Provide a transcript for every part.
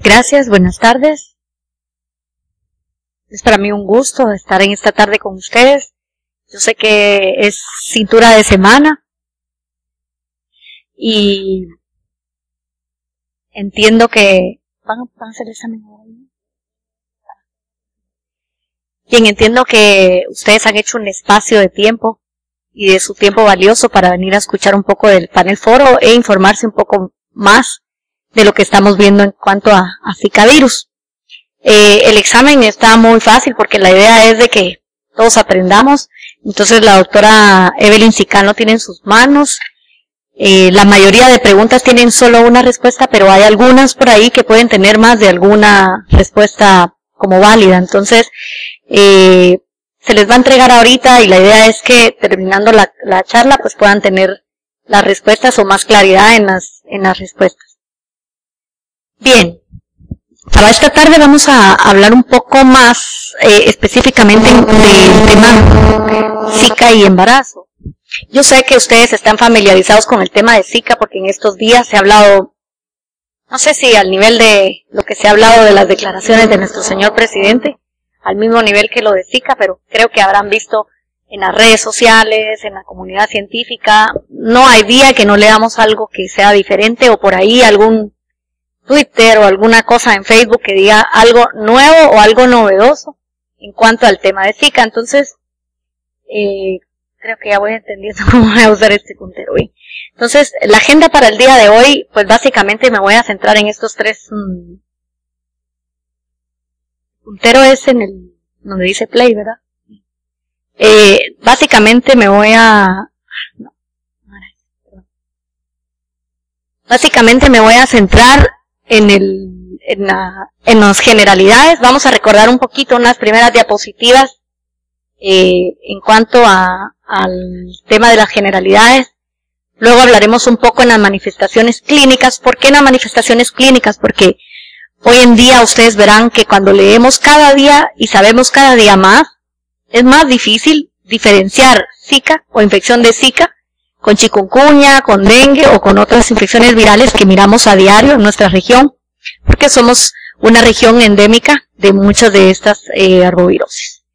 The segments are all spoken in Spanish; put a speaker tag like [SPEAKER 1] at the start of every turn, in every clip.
[SPEAKER 1] Gracias, buenas tardes. Es para mí un gusto estar en esta tarde con ustedes. Yo sé que es cintura de semana y entiendo que van a hacer el examen ahora. Bien, entiendo que ustedes han hecho un espacio de tiempo y de su tiempo valioso para venir a escuchar un poco del panel foro e informarse un poco más de lo que estamos viendo en cuanto a Zika virus. El examen está muy fácil porque la idea es de que todos aprendamos. Entonces la doctora Evelyn Sican lo tiene en sus manos. La mayoría de preguntas tienen solo una respuesta, pero hay algunas por ahí que pueden tener más de alguna respuesta como válida. Entonces, se les va a entregar ahorita y la idea es que terminando la charla pues puedan tener las respuestas o más claridad en las respuestas. Bien, para esta tarde vamos a hablar un poco más específicamente del tema Zika y embarazo. Yo sé que ustedes están familiarizados con el tema de Zika porque en estos días se ha hablado, no sé si al nivel de lo que se ha hablado de las declaraciones de nuestro señor presidente, al mismo nivel que lo de Zika, pero creo que habrán visto en las redes sociales, en la comunidad científica, no hay día que no leamos algo que sea diferente o por ahí algún Twitter o alguna cosa en Facebook que diga algo nuevo o algo novedoso en cuanto al tema de Zika. Entonces, creo que ya voy entendiendo cómo voy a usar este puntero hoy. Entonces, la agenda para el día de hoy, pues básicamente me voy a centrar en estos tres. Puntero es en el, donde dice play, ¿verdad? Básicamente me voy a, básicamente me voy a centrar en las generalidades. Vamos a recordar un poquito unas primeras diapositivas en cuanto al tema de las generalidades. Luego hablaremos un poco en las manifestaciones clínicas. ¿Por qué en las manifestaciones clínicas? Porque hoy en día ustedes verán que cuando leemos cada día y sabemos cada día más, es más difícil diferenciar Zika o infección de Zika con chikungunya, con dengue o con otras infecciones virales que miramos a diario en nuestra región, porque somos una región endémica de muchas de estas arbovirosis.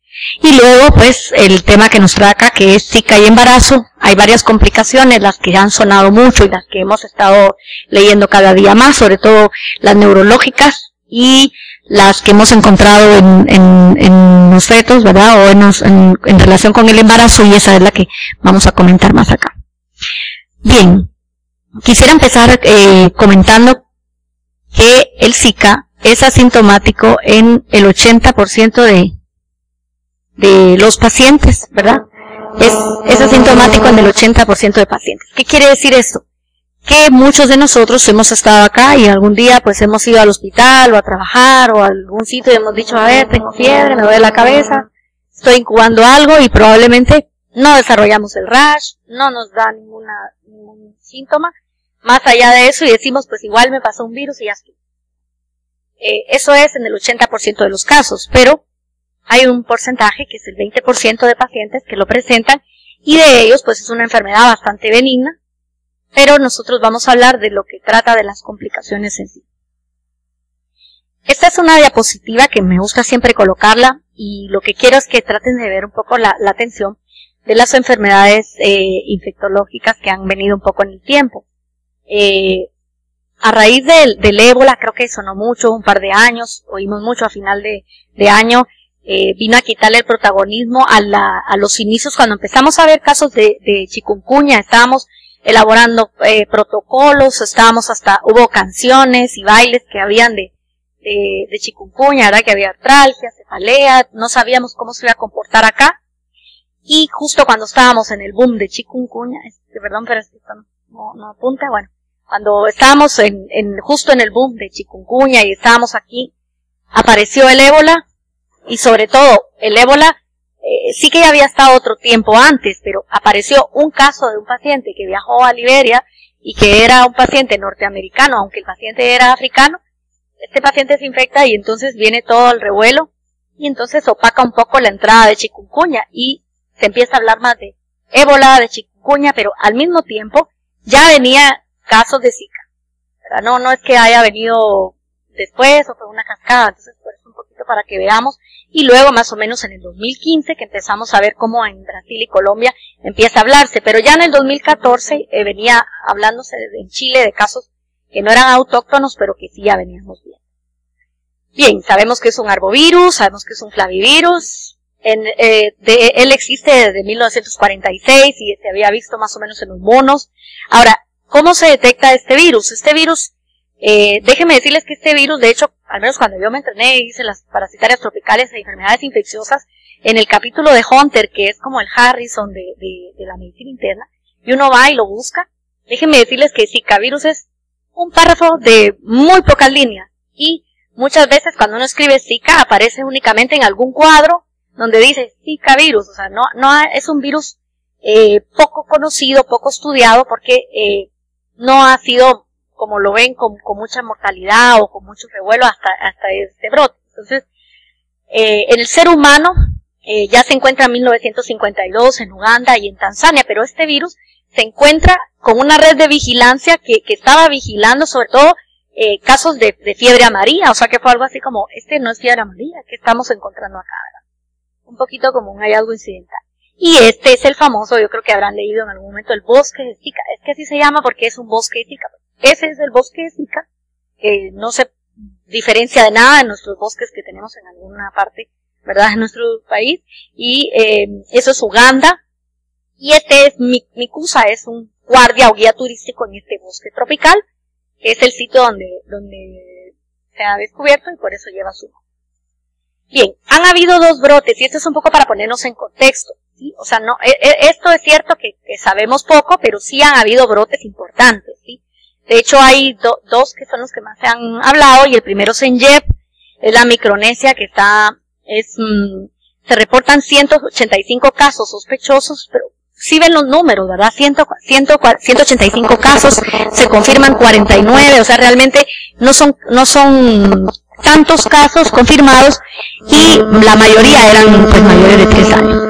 [SPEAKER 1] Y luego, pues, el tema que nos trae acá, que es Zika y embarazo. Hay varias complicaciones, las que han sonado mucho y las que hemos estado leyendo cada día más, sobre todo las neurológicas y las que hemos encontrado en los fetos, ¿verdad? O en relación con el embarazo, y esa es la que vamos a comentar más acá. Bien, quisiera empezar comentando que el Zika es asintomático en el 80% de los pacientes, ¿verdad? Es asintomático en el 80% de pacientes. ¿Qué quiere decir esto? Que muchos de nosotros hemos estado acá y algún día pues hemos ido al hospital o a trabajar o a algún sitio y hemos dicho, a ver, tengo fiebre, me duele la cabeza, estoy incubando algo y probablemente no desarrollamos el rash, no nos da ningún síntoma, más allá de eso y decimos, pues igual me pasó un virus y ya estoy. Eso es en el 80% de los casos, pero hay un porcentaje que es el 20% de pacientes que lo presentan y de ellos pues es una enfermedad bastante benigna, pero nosotros vamos a hablar de lo que trata de las complicaciones en sí. Esta es una diapositiva que me gusta siempre colocarla y lo que quiero es que traten de ver un poco la atención de las enfermedades infectológicas que han venido un poco en el tiempo. A raíz del ébola, creo que sonó mucho, un par de años, oímos mucho a final de año, vino a quitarle el protagonismo a los inicios cuando empezamos a ver casos de chikungunya, estábamos elaborando protocolos, hubo canciones y bailes que habían de chikungunya, ¿verdad? Que había artralgia, cefalea, no sabíamos cómo se iba a comportar acá. Y justo cuando estábamos en el boom de chikungunya, perdón, pero esto no apunta, bueno, cuando estábamos justo en el boom de chikungunya y estábamos aquí, apareció el ébola, y sobre todo el ébola, sí que ya había estado otro tiempo antes, pero apareció un caso de un paciente que viajó a Liberia y que era un paciente norteamericano, aunque el paciente era africano. Este paciente se infecta y entonces viene todo el revuelo y entonces opaca un poco la entrada de chikungunya y se empieza a hablar más de ébola, de chikungunya, pero al mismo tiempo ya venía casos de Zika. No es que haya venido después o fue una cascada, entonces por eso un poquito para que veamos. Y luego más o menos en el 2015 que empezamos a ver cómo en Brasil y Colombia empieza a hablarse, pero ya en el 2014 venía hablándose en Chile de casos que no eran autóctonos, pero que sí ya veníamos viendo. Bien, sabemos que es un arbovirus, sabemos que es un flavivirus, él existe desde 1946 y se había visto más o menos en los monos. Ahora, ¿cómo se detecta este virus? Este virus, déjenme decirles que este virus, de hecho, al menos cuando yo me entrené y hice las parasitarias tropicales e enfermedades infecciosas, en el capítulo de Hunter, que es como el Harrison de la medicina interna, y uno va y lo busca, déjenme decirles que Zika virus es un párrafo de muy pocas líneas, y muchas veces cuando uno escribe Zika aparece únicamente en algún cuadro donde dice Zika virus, o sea, no es un virus poco conocido, poco estudiado, porque no ha sido, como lo ven, con mucha mortalidad o con mucho revuelo hasta este brote. Entonces, en el ser humano ya se encuentra en 1952 en Uganda y en Tanzania, pero este virus se encuentra con una red de vigilancia que estaba vigilando sobre todo casos de fiebre amarilla, o sea que fue algo así como, no es fiebre amarilla, que estamos encontrando acá, ¿verdad? Un poquito como un hallazgo incidental. Y este es el famoso, yo creo que habrán leído en algún momento, el bosque de Zika. Es que así se llama porque es un bosque de Zika. Ese es el bosque de Zika, que no se diferencia de nada de nuestros bosques que tenemos en alguna parte, ¿verdad?, en nuestro país. Y eso es Uganda. Y este es Mikusa, es un guardia o guía turístico en este bosque tropical, que es el sitio donde se ha descubierto y por eso lleva su nombre. Bien, han habido 2 brotes, y esto es un poco para ponernos en contexto, ¿sí? O sea, no, esto es cierto que sabemos poco, pero sí han habido brotes importantes, ¿sí? De hecho, hay 2 que son los que más se han hablado, y el primero es en Yep, es la Micronesia, que se reportan 185 casos sospechosos, pero sí ven los números, ¿verdad? 185 casos, se confirman 49, o sea, realmente no son tantos casos confirmados, y la mayoría eran pues mayores de 3 años.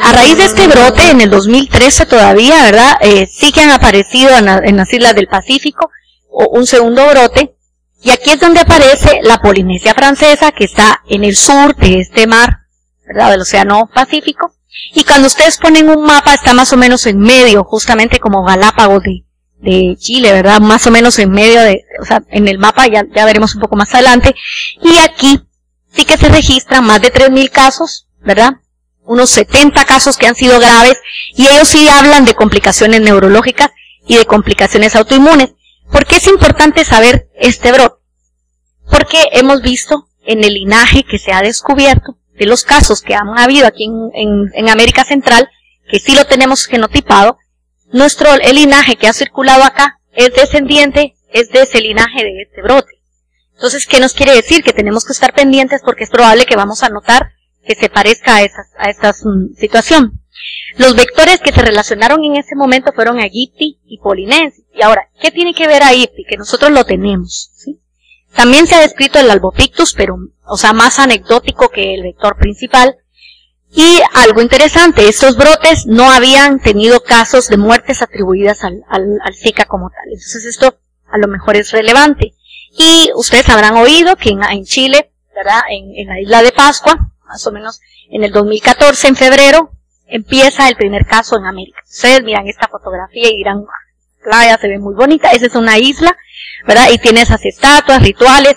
[SPEAKER 1] A raíz de este brote, en el 2013 todavía, ¿verdad? Sí que han aparecido en las islas del Pacífico un segundo brote, y aquí es donde aparece la Polinesia Francesa, que está en el sur de este mar, ¿verdad?, del Océano Pacífico. Y cuando ustedes ponen un mapa, está más o menos en medio, justamente como Galápagos de Chile, ¿verdad? Más o menos en medio o sea, en el mapa, ya veremos un poco más adelante. Y aquí sí que se registran más de 3.000 casos, ¿verdad? Unos 70 casos que han sido graves, y ellos sí hablan de complicaciones neurológicas y de complicaciones autoinmunes. ¿Por qué es importante saber este brote? Porque hemos visto en el linaje que se ha descubierto de los casos que han habido aquí en América Central, que sí lo tenemos genotipado, el linaje que ha circulado acá es descendiente, es de ese linaje de este brote. Entonces, ¿qué nos quiere decir? Que tenemos que estar pendientes porque es probable que vamos a notar que se parezca a esta situación. Los vectores que se relacionaron en ese momento fueron Aegypti y Polinensis. Y ahora, ¿qué tiene que ver Aegypti? Que nosotros lo tenemos, ¿sí? También se ha descrito el Albopictus, pero, o sea, más anecdótico que el vector principal. Y algo interesante, estos brotes no habían tenido casos de muertes atribuidas al Zika como tal. Entonces esto a lo mejor es relevante. Y ustedes habrán oído que en Chile, ¿verdad?, en la isla de Pascua, más o menos en el 2014, en febrero, empieza el primer caso en América. Ustedes miran esta fotografía y dirán, playa, se ve muy bonita, esa es una isla, ¿verdad? Y tiene esas estatuas, rituales.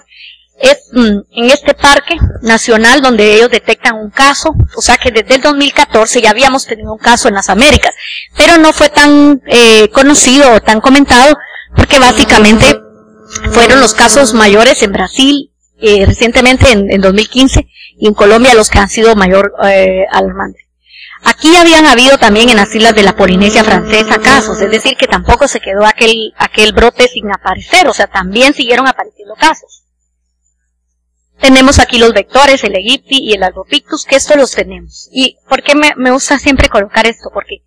[SPEAKER 1] Es en este parque nacional donde ellos detectan un caso, o sea que desde el 2014 ya habíamos tenido un caso en las Américas, pero no fue tan conocido o tan comentado, porque básicamente fueron los casos mayores en Brasil, recientemente en 2015, y en Colombia los que han sido mayor alarmantes. Aquí habían habido también en las islas de la Polinesia Francesa casos, es decir, que tampoco se quedó aquel brote sin aparecer, o sea, también siguieron apareciendo casos. Tenemos aquí los vectores, el Aegypti y el Albopictus, que estos los tenemos. ¿Y por qué me gusta siempre colocar esto? Porque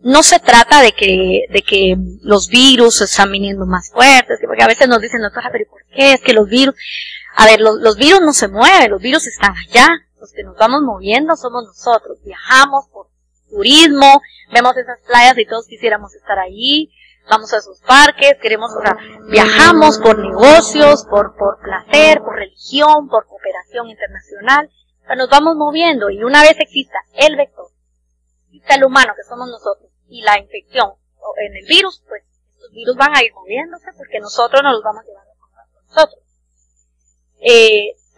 [SPEAKER 1] no se trata de que los virus están viniendo más fuertes, porque a veces nos dicen, doctora, pero ¿por qué? Es que los virus... A ver, los virus no se mueven, los virus están allá. Los que nos vamos moviendo somos nosotros. Viajamos por turismo, vemos esas playas y todos quisiéramos estar allí. vamos a esos parques, queremos, o sea, viajamos por negocios, por placer, por religión, por cooperación internacional, o sea, nos vamos moviendo, y una vez exista el vector, exista el humano que somos nosotros, y la infección en el virus, pues los virus van a ir moviéndose porque nosotros nos los vamos llevando con nosotros.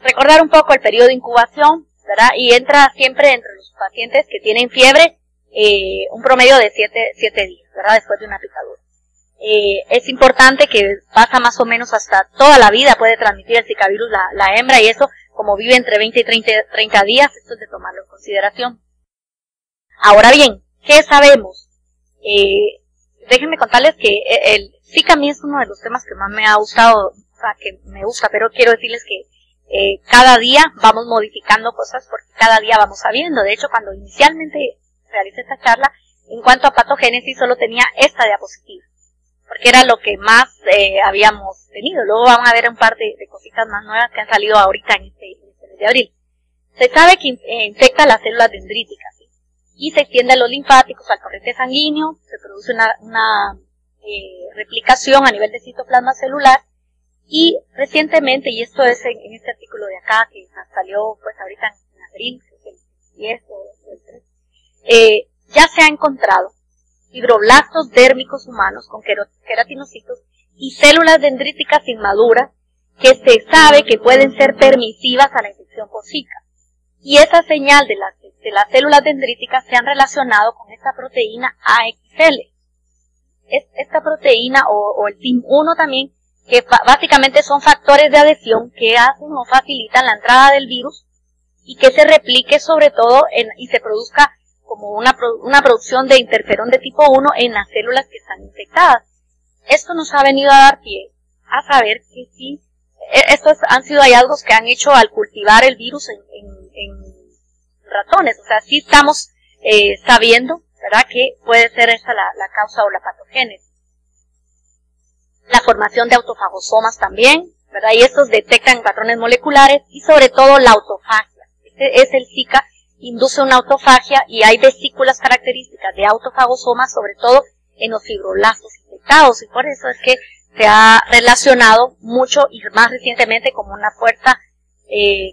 [SPEAKER 1] Recordar un poco el periodo de incubación, ¿verdad? Y entra siempre entre los pacientes que tienen fiebre, un promedio de 7 días, ¿verdad? Después de una picadura. Es importante que pasa más o menos hasta toda la vida, puede transmitir el Zika virus la hembra, y eso, como vive entre 20 y 30 días, esto es de tomarlo en consideración. Ahora bien, ¿qué sabemos? Déjenme contarles que el Zika a mí es uno de los temas que más me ha gustado, o sea, que me gusta, pero quiero decirles que cada día vamos modificando cosas porque cada día vamos sabiendo. De hecho, cuando inicialmente realicé esta charla, en cuanto a patogénesis, solo tenía esta diapositiva, porque era lo que más habíamos tenido. Luego vamos a ver un par de cositas más nuevas que han salido ahorita en este mes de abril. Se sabe que infecta las células dendríticas, ¿sí? Y se extiende a los linfáticos, al torrente sanguíneo, se produce una replicación a nivel de citoplasma celular, y recientemente, y esto es en este artículo de acá, que salió pues ahorita en abril, que es el 10 o el 3, ya se ha encontrado fibroblastos dérmicos humanos con queratinocitos y células dendríticas inmaduras que se sabe que pueden ser permisivas a la infección por Zika. Y esa señal de las células dendríticas se han relacionado con esta proteína AXL. Esta proteína o el TIM1 también, que básicamente son factores de adhesión que hacen o facilitan la entrada del virus y que se replique sobre todo y se produzca como una producción de interferón de tipo 1 en las células que están infectadas. Esto nos ha venido a dar pie a saber que sí, estos han sido hallazgos que han hecho al cultivar el virus en ratones. O sea, sí estamos sabiendo, ¿verdad?, que puede ser esa la causa o la patogénesis. La formación de autofagosomas también, ¿verdad? Y estos detectan patrones moleculares y sobre todo la autofagia. Este es el Zika, induce una autofagia y hay vesículas características de autofagosomas, sobre todo en los fibroblastos infectados, y por eso es que se ha relacionado mucho y más recientemente como una fuerza,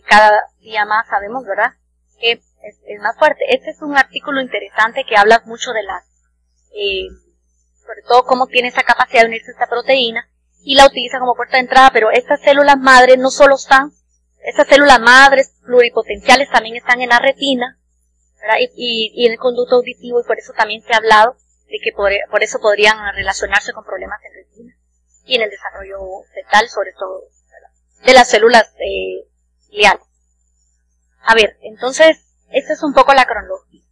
[SPEAKER 1] cada día más sabemos, ¿verdad?, que es más fuerte. Este es un artículo interesante que habla mucho de las sobre todo cómo tiene esa capacidad de unirse a esta proteína y la utiliza como puerta de entrada, pero estas células madres no solo están, estas células madres pluripotenciales también están en la retina, ¿verdad?, y en el conducto auditivo, y por eso también se ha hablado de que por eso podrían relacionarse con problemas en retina y en el desarrollo fetal, sobre todo, ¿verdad?, de las células gliales. A ver, entonces, esta es un poco la cronología.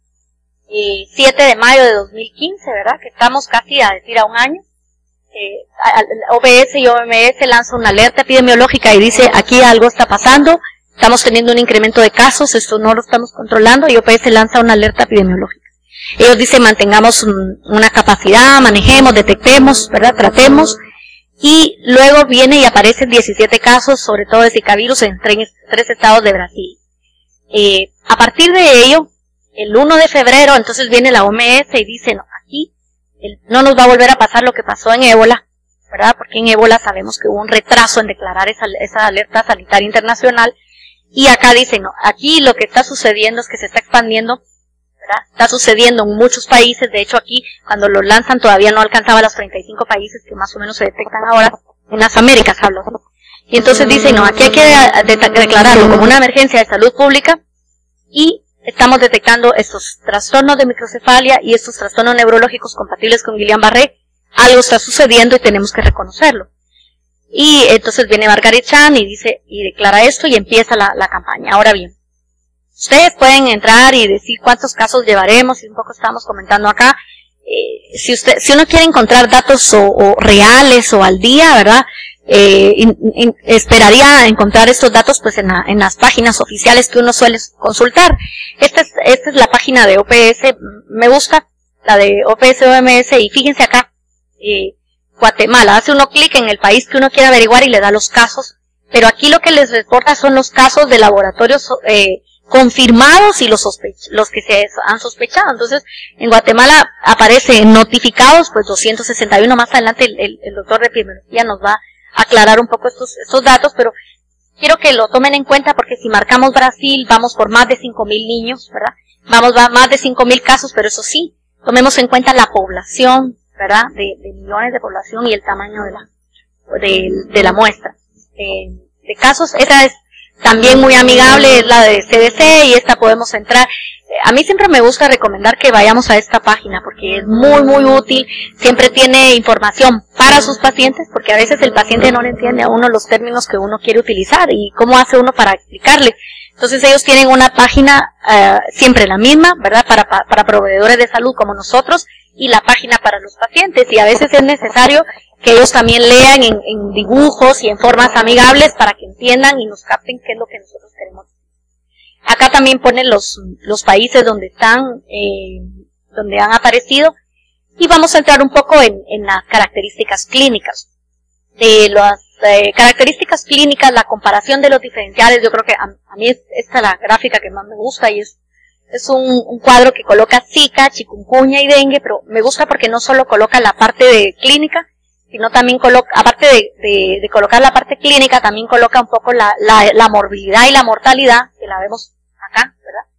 [SPEAKER 1] 7 de mayo de 2015, ¿verdad?, que estamos casi a decir a un año. OBS y OMS lanza una alerta epidemiológica y dice, aquí algo está pasando, estamos teniendo un incremento de casos, esto no lo estamos controlando, y OPS lanza una alerta epidemiológica. Ellos dicen, mantengamos una capacidad, manejemos, detectemos, ¿verdad?, tratemos, y luego viene y aparecen 17 casos, sobre todo de Zika virus, en 3 estados de Brasil. A partir de ello, el 1 de febrero, entonces viene la OMS y dice, no, aquí no nos va a volver a pasar lo que pasó en ébola, ¿verdad?, porque en ébola sabemos que hubo un retraso en declarar esa alerta sanitaria internacional, y acá dicen, no, aquí lo que está sucediendo es que se está expandiendo, ¿verdad?, está sucediendo en muchos países. De hecho, aquí, cuando lo lanzan, todavía no alcanzaba los 35 países que más o menos se detectan ahora, en las Américas hablo, ¿no? Y entonces dicen, no, aquí hay que declararlo como una emergencia de salud pública, y estamos detectando estos trastornos de microcefalia y estos trastornos neurológicos compatibles con Guillain-Barré. Algo está sucediendo y tenemos que reconocerlo. Y entonces viene Margaret Chan y dice, y declara esto, y empieza la campaña. Ahora bien, ustedes pueden entrar y decir cuántos casos llevaremos, y un poco estamos comentando acá. Si uno quiere encontrar datos o reales o al día, ¿verdad?, esperaría encontrar estos datos pues en las páginas oficiales que uno suele consultar. Esta es la página de OPS, me gusta, la de OPS OMS, y fíjense acá, Guatemala, hace uno clic en el país que uno quiere averiguar y le da los casos, pero aquí lo que les reporta son los casos de laboratorios confirmados y los que se han sospechado. Entonces, en Guatemala aparece notificados, pues 261. Más adelante el doctor de epidemiología nos va a aclarar un poco estos datos, pero quiero que lo tomen en cuenta porque si marcamos Brasil, vamos por más de 5,000 niños, ¿verdad? Va más de 5,000 casos, pero eso sí, tomemos en cuenta la población, ¿verdad? De millones de población y el tamaño de la muestra. De casos, esa es también muy amigable, es la de CDC y esta podemos entrar. A mí siempre me gusta recomendar que vayamos a esta página porque es muy muy útil, siempre tiene información para sus pacientes porque a veces el paciente no le entiende a uno los términos que uno quiere utilizar y cómo hace uno para explicarle. Entonces ellos tienen una página siempre la misma, ¿verdad? Para proveedores de salud como nosotros y la página para los pacientes y a veces es necesario que ellos también lean en dibujos y en formas amigables para que entiendan y nos capten qué es lo que nosotros queremos. Acá también ponen los países donde están, donde han aparecido y vamos a entrar un poco en las características clínicas. De las características clínicas, la comparación de los diferenciales, yo creo que a mí esta es la gráfica que más me gusta y es un cuadro que coloca Zika, chikungunya y dengue, pero me gusta porque no solo coloca la parte de clínica, sino también coloca, aparte de colocar la parte clínica, también coloca un poco la morbilidad y la mortalidad, que la vemos acá, ¿verdad?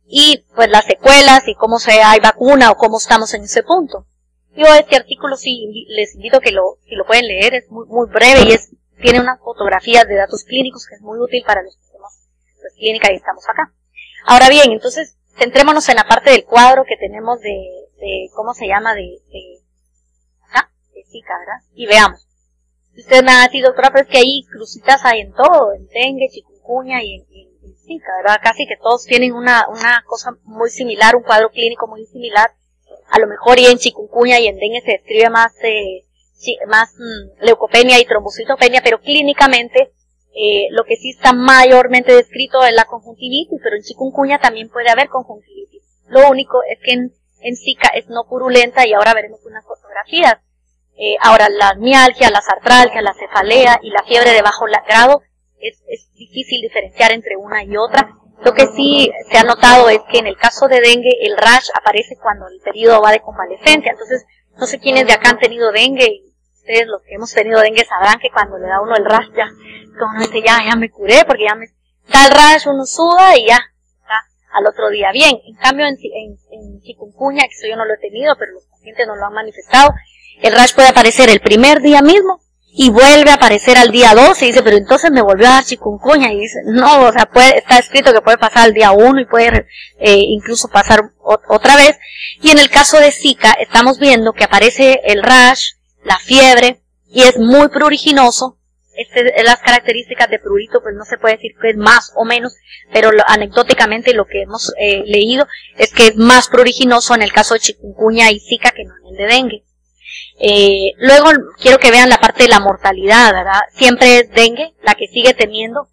[SPEAKER 1] Y pues las secuelas y cómo hay vacuna o cómo estamos en ese punto. Yo este artículo sí les invito que si lo pueden leer, es muy, muy breve y tiene unas fotografías de datos clínicos que es muy útil para los que hacemos pues, clínica y estamos acá. Ahora bien, entonces, centrémonos en la parte del cuadro que tenemos de ¿cómo se llama? Acá, de Zika, ¿verdad? Y veamos. Si ustedes me van a decir, doctora, pero es que ahí crucitas hay en todo, en dengue, chikungunya y en Zika, ¿verdad? Casi que todos tienen una cosa muy similar, un cuadro clínico muy similar. A lo mejor y en chikungunya y en dengue se describe más leucopenia y trombocitopenia, pero clínicamente lo que sí está mayormente descrito es la conjuntivitis, pero en chikungunya también puede haber conjuntivitis. Lo único es que en Zika es no purulenta y ahora veremos unas fotografías. Ahora las mialgias, las artralgias, la cefalea y la fiebre de bajo grado es difícil diferenciar entre una y otra. Lo que sí se ha notado es que en el caso de dengue el rash aparece cuando el periodo va de convalecencia. Entonces, no sé quiénes de acá han tenido dengue y ustedes los que hemos tenido dengue sabrán que cuando le da uno el rash ya, como uno dice ya me curé porque ya me da el rash, uno suda y ya está al otro día bien. En cambio en chikungunya, que eso yo no lo he tenido, pero los pacientes no lo han manifestado, el rash puede aparecer el primer día mismo y vuelve a aparecer al día 2 y dice, pero entonces me volvió a dar chikungunya y dice, no, o sea, está escrito que puede pasar al día 1 y puede incluso pasar otra vez. Y en el caso de Zika estamos viendo que aparece el rash, la fiebre y es muy pruriginoso. Las características de prurito, pues no se puede decir que es más o menos, pero anecdóticamente lo que hemos leído es que es más pruriginoso en el caso de chikungunya y Zika que no en el de dengue. Luego quiero que vean la parte de la mortalidad, ¿verdad? Siempre es dengue la que sigue teniendo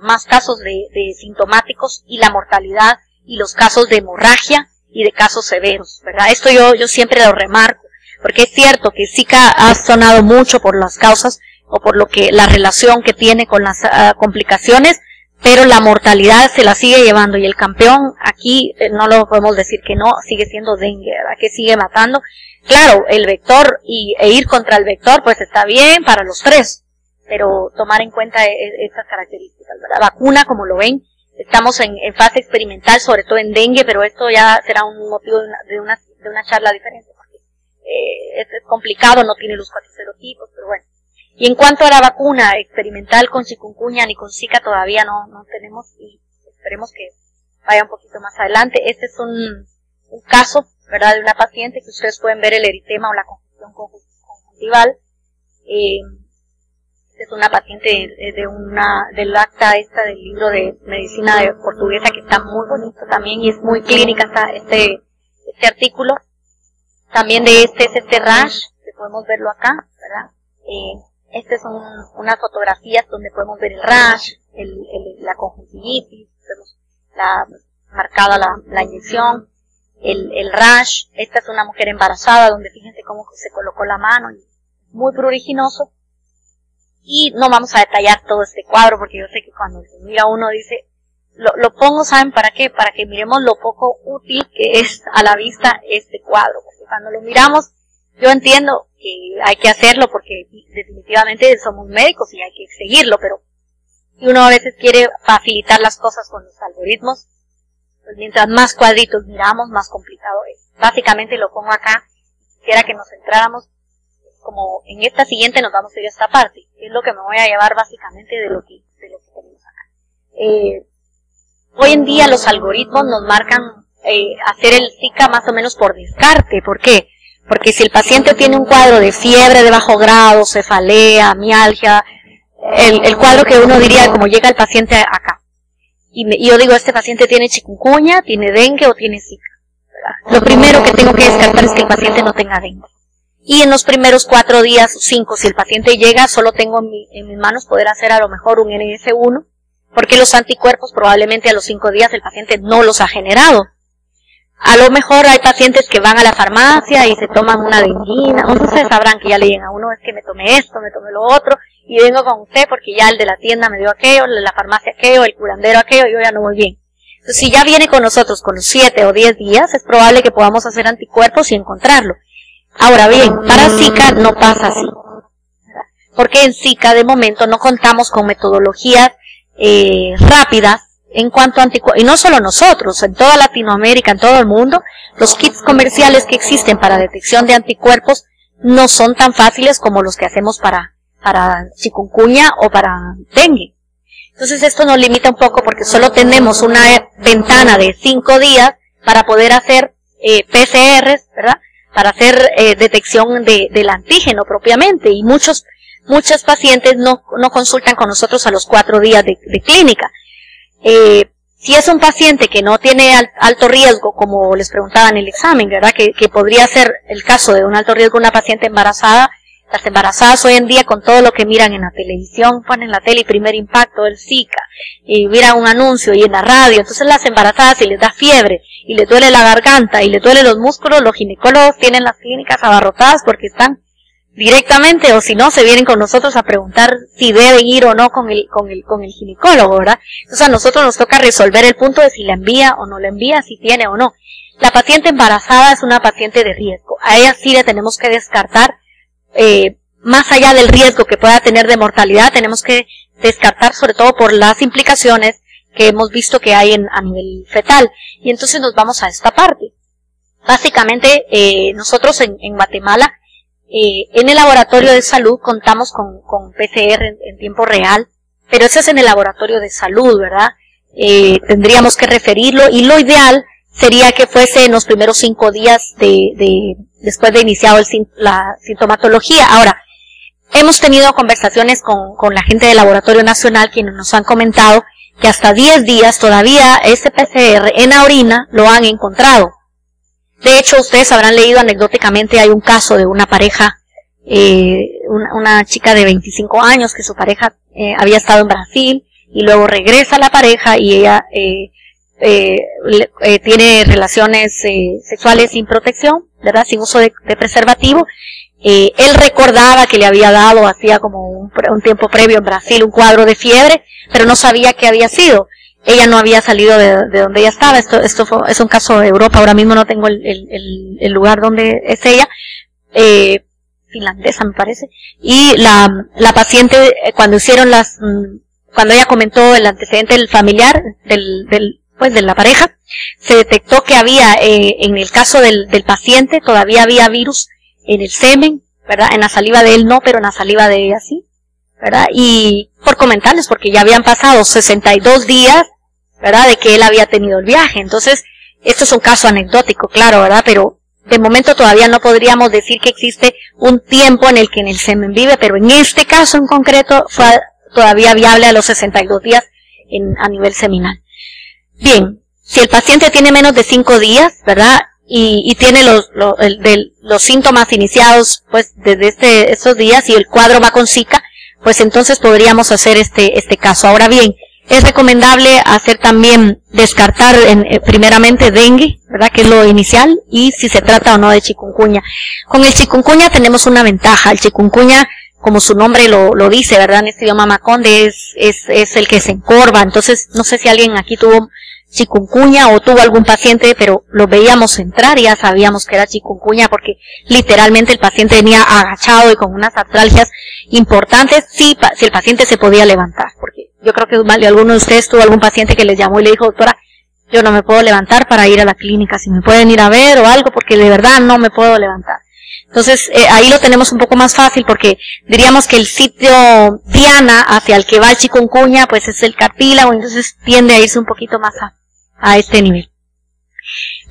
[SPEAKER 1] más casos de sintomáticos y la mortalidad y los casos de hemorragia y de casos severos, ¿verdad? Esto yo siempre lo remarco, porque es cierto que Zika ha sonado mucho por las causas o por la relación que tiene con las complicaciones, pero la mortalidad se la sigue llevando y el campeón aquí no lo podemos decir que no, sigue siendo dengue, ¿verdad? Que sigue matando. Claro, el vector e ir contra el vector pues está bien para los tres, pero tomar en cuenta estas características, ¿verdad? Vacuna, como lo ven, estamos en fase experimental, sobre todo en dengue, pero esto ya será un motivo de una charla diferente, porque es complicado, no tiene los 4 serotipos, pero bueno. Y en cuanto a la vacuna experimental con chikungunya ni con Zika todavía no tenemos y esperemos que vaya un poquito más adelante. Este es un caso, ¿verdad? De una paciente que ustedes pueden ver el eritema o la confusión conjuntival. Es una paciente del acta del libro de medicina portuguesa que está muy bonito también y es muy clínica este artículo. También de es este rash, que podemos verlo acá, ¿verdad? Estas son unas fotografías donde podemos ver el rash, la conjuntivitis, vemos marcada la inyección, el rash. Esta es una mujer embarazada donde fíjense cómo se colocó la mano, muy pruriginoso. Y no vamos a detallar todo este cuadro porque yo sé que cuando se mira uno dice, lo pongo, ¿saben para qué? Para que miremos lo poco útil que es a la vista este cuadro, porque cuando lo miramos, yo entiendo que hay que hacerlo porque definitivamente somos médicos y hay que seguirlo, pero si uno a veces quiere facilitar las cosas con los algoritmos, pues mientras más cuadritos miramos, más complicado es. Básicamente lo pongo acá, quisiera que nos centráramos, como en esta siguiente nos vamos a ir a esta parte, que es lo que me voy a llevar básicamente de lo que tenemos acá. Hoy en día los algoritmos nos marcan hacer el Zika más o menos por descarte. ¿Por qué? Porque si el paciente tiene un cuadro de fiebre de bajo grado, cefalea, mialgia, el cuadro que uno diría como llega el paciente acá. Y yo digo, este paciente tiene chikungunya, tiene dengue o tiene Zika, ¿verdad? Lo primero que tengo que descartar es que el paciente no tenga dengue. Y en los primeros 4 días o 5, si el paciente llega, solo tengo en mis manos poder hacer a lo mejor un NS1, porque los anticuerpos probablemente a los 5 días el paciente no los ha generado. A lo mejor hay pacientes que van a la farmacia y se toman una denguina, ustedes sabrán que ya le digan a uno, es que me tomé esto, me tomé lo otro, y vengo con usted porque ya el de la tienda me dio aquello, el de la farmacia aquello, el curandero aquello, y yo ya no voy bien. Entonces, si ya viene con nosotros con los 7 o 10 días, es probable que podamos hacer anticuerpos y encontrarlo. Ahora bien, para Zika no pasa así, porque en Zika de momento no contamos con metodologías rápidas en cuanto a anticuerpos, y no solo nosotros, en toda Latinoamérica, en todo el mundo, los kits comerciales que existen para detección de anticuerpos no son tan fáciles como los que hacemos para chikungunya o para dengue. Entonces esto nos limita un poco porque solo tenemos una ventana de 5 días para poder hacer PCRs, ¿verdad? Para hacer detección del antígeno propiamente, y muchos pacientes no consultan con nosotros a los 4 días de clínica. Si es un paciente que no tiene alto riesgo, como les preguntaba en el examen, ¿verdad? Que podría ser el caso de un alto riesgo una paciente embarazada. Las embarazadas hoy en día, con todo lo que miran en la televisión, ponen en la tele y primer impacto del Zika, y miran un anuncio y en la radio, entonces las embarazadas, si les da fiebre, y les duele la garganta, y les duele los músculos, los ginecólogos tienen las clínicas abarrotadas porque están directamente, o si no, se vienen con nosotros a preguntar si deben ir o no con el ginecólogo, ¿verdad? Entonces a nosotros nos toca resolver el punto de si la envía o no la envía, si tiene o no. La paciente embarazada es una paciente de riesgo. A ella sí le tenemos que descartar, más allá del riesgo que pueda tener de mortalidad, tenemos que descartar sobre todo por las implicaciones que hemos visto que hay a nivel fetal. Y entonces nos vamos a esta parte. Básicamente, nosotros en Guatemala, en el laboratorio de salud contamos con PCR en tiempo real, pero eso es en el laboratorio de salud, ¿verdad? Tendríamos que referirlo, y lo ideal sería que fuese en los primeros 5 días después de iniciado la sintomatología. Ahora, hemos tenido conversaciones con la gente del Laboratorio Nacional, quienes nos han comentado que hasta 10 días todavía este PCR en la orina lo han encontrado. De hecho, ustedes habrán leído anecdóticamente, hay un caso de una pareja, una chica de 25 años que su pareja había estado en Brasil y luego regresa a la pareja y ella tiene relaciones sexuales sin protección, ¿verdad? Sin uso de preservativo. Él recordaba que le había dado hacía como un tiempo previo en Brasil un cuadro de fiebre, pero no sabía qué había sido. Ella no había salido de donde ella estaba. Es un caso de Europa, ahora mismo no tengo el lugar donde es ella, finlandesa me parece. Y la paciente, cuando ella comentó el antecedente del familiar, de la pareja, se detectó que había, en el caso del paciente, todavía había virus en el semen, ¿verdad? En la saliva de él no, pero en la saliva de ella sí, ¿verdad? Y por comentarles, porque ya habían pasado 62 días, ¿verdad? De que él había tenido el viaje. Entonces, esto es un caso anecdótico, claro, ¿verdad? Pero de momento todavía no podríamos decir que existe un tiempo en el que en el semen vive, pero en este caso en concreto fue todavía viable a los 62 días a nivel seminal. Bien, si el paciente tiene menos de 5 días, ¿verdad? Y tiene los síntomas iniciados, pues, desde estos días, y el cuadro va con Zika, pues entonces podríamos hacer este caso. Ahora bien, es recomendable hacer también, descartar primeramente dengue, ¿verdad? Que es lo inicial, y si se trata o no de chikungunya. Con el chikungunya tenemos una ventaja. El chikungunya como su nombre lo dice, ¿verdad? En este idioma maconde es el que se encorva. Entonces, no sé si alguien aquí tuvo chikungunya o tuvo algún paciente, pero lo veíamos entrar y ya sabíamos que era chikungunya porque literalmente el paciente venía agachado y con unas artralgias importantes, si el paciente se podía levantar, porque yo creo que alguno de ustedes tuvo algún paciente que les llamó y le dijo, doctora, yo no me puedo levantar para ir a la clínica, si me pueden ir a ver o algo, porque de verdad no me puedo levantar. Entonces, ahí lo tenemos un poco más fácil porque diríamos que el sitio diana hacia el que va el chikungunya, pues es el cartílago, entonces tiende a irse un poquito más a este nivel.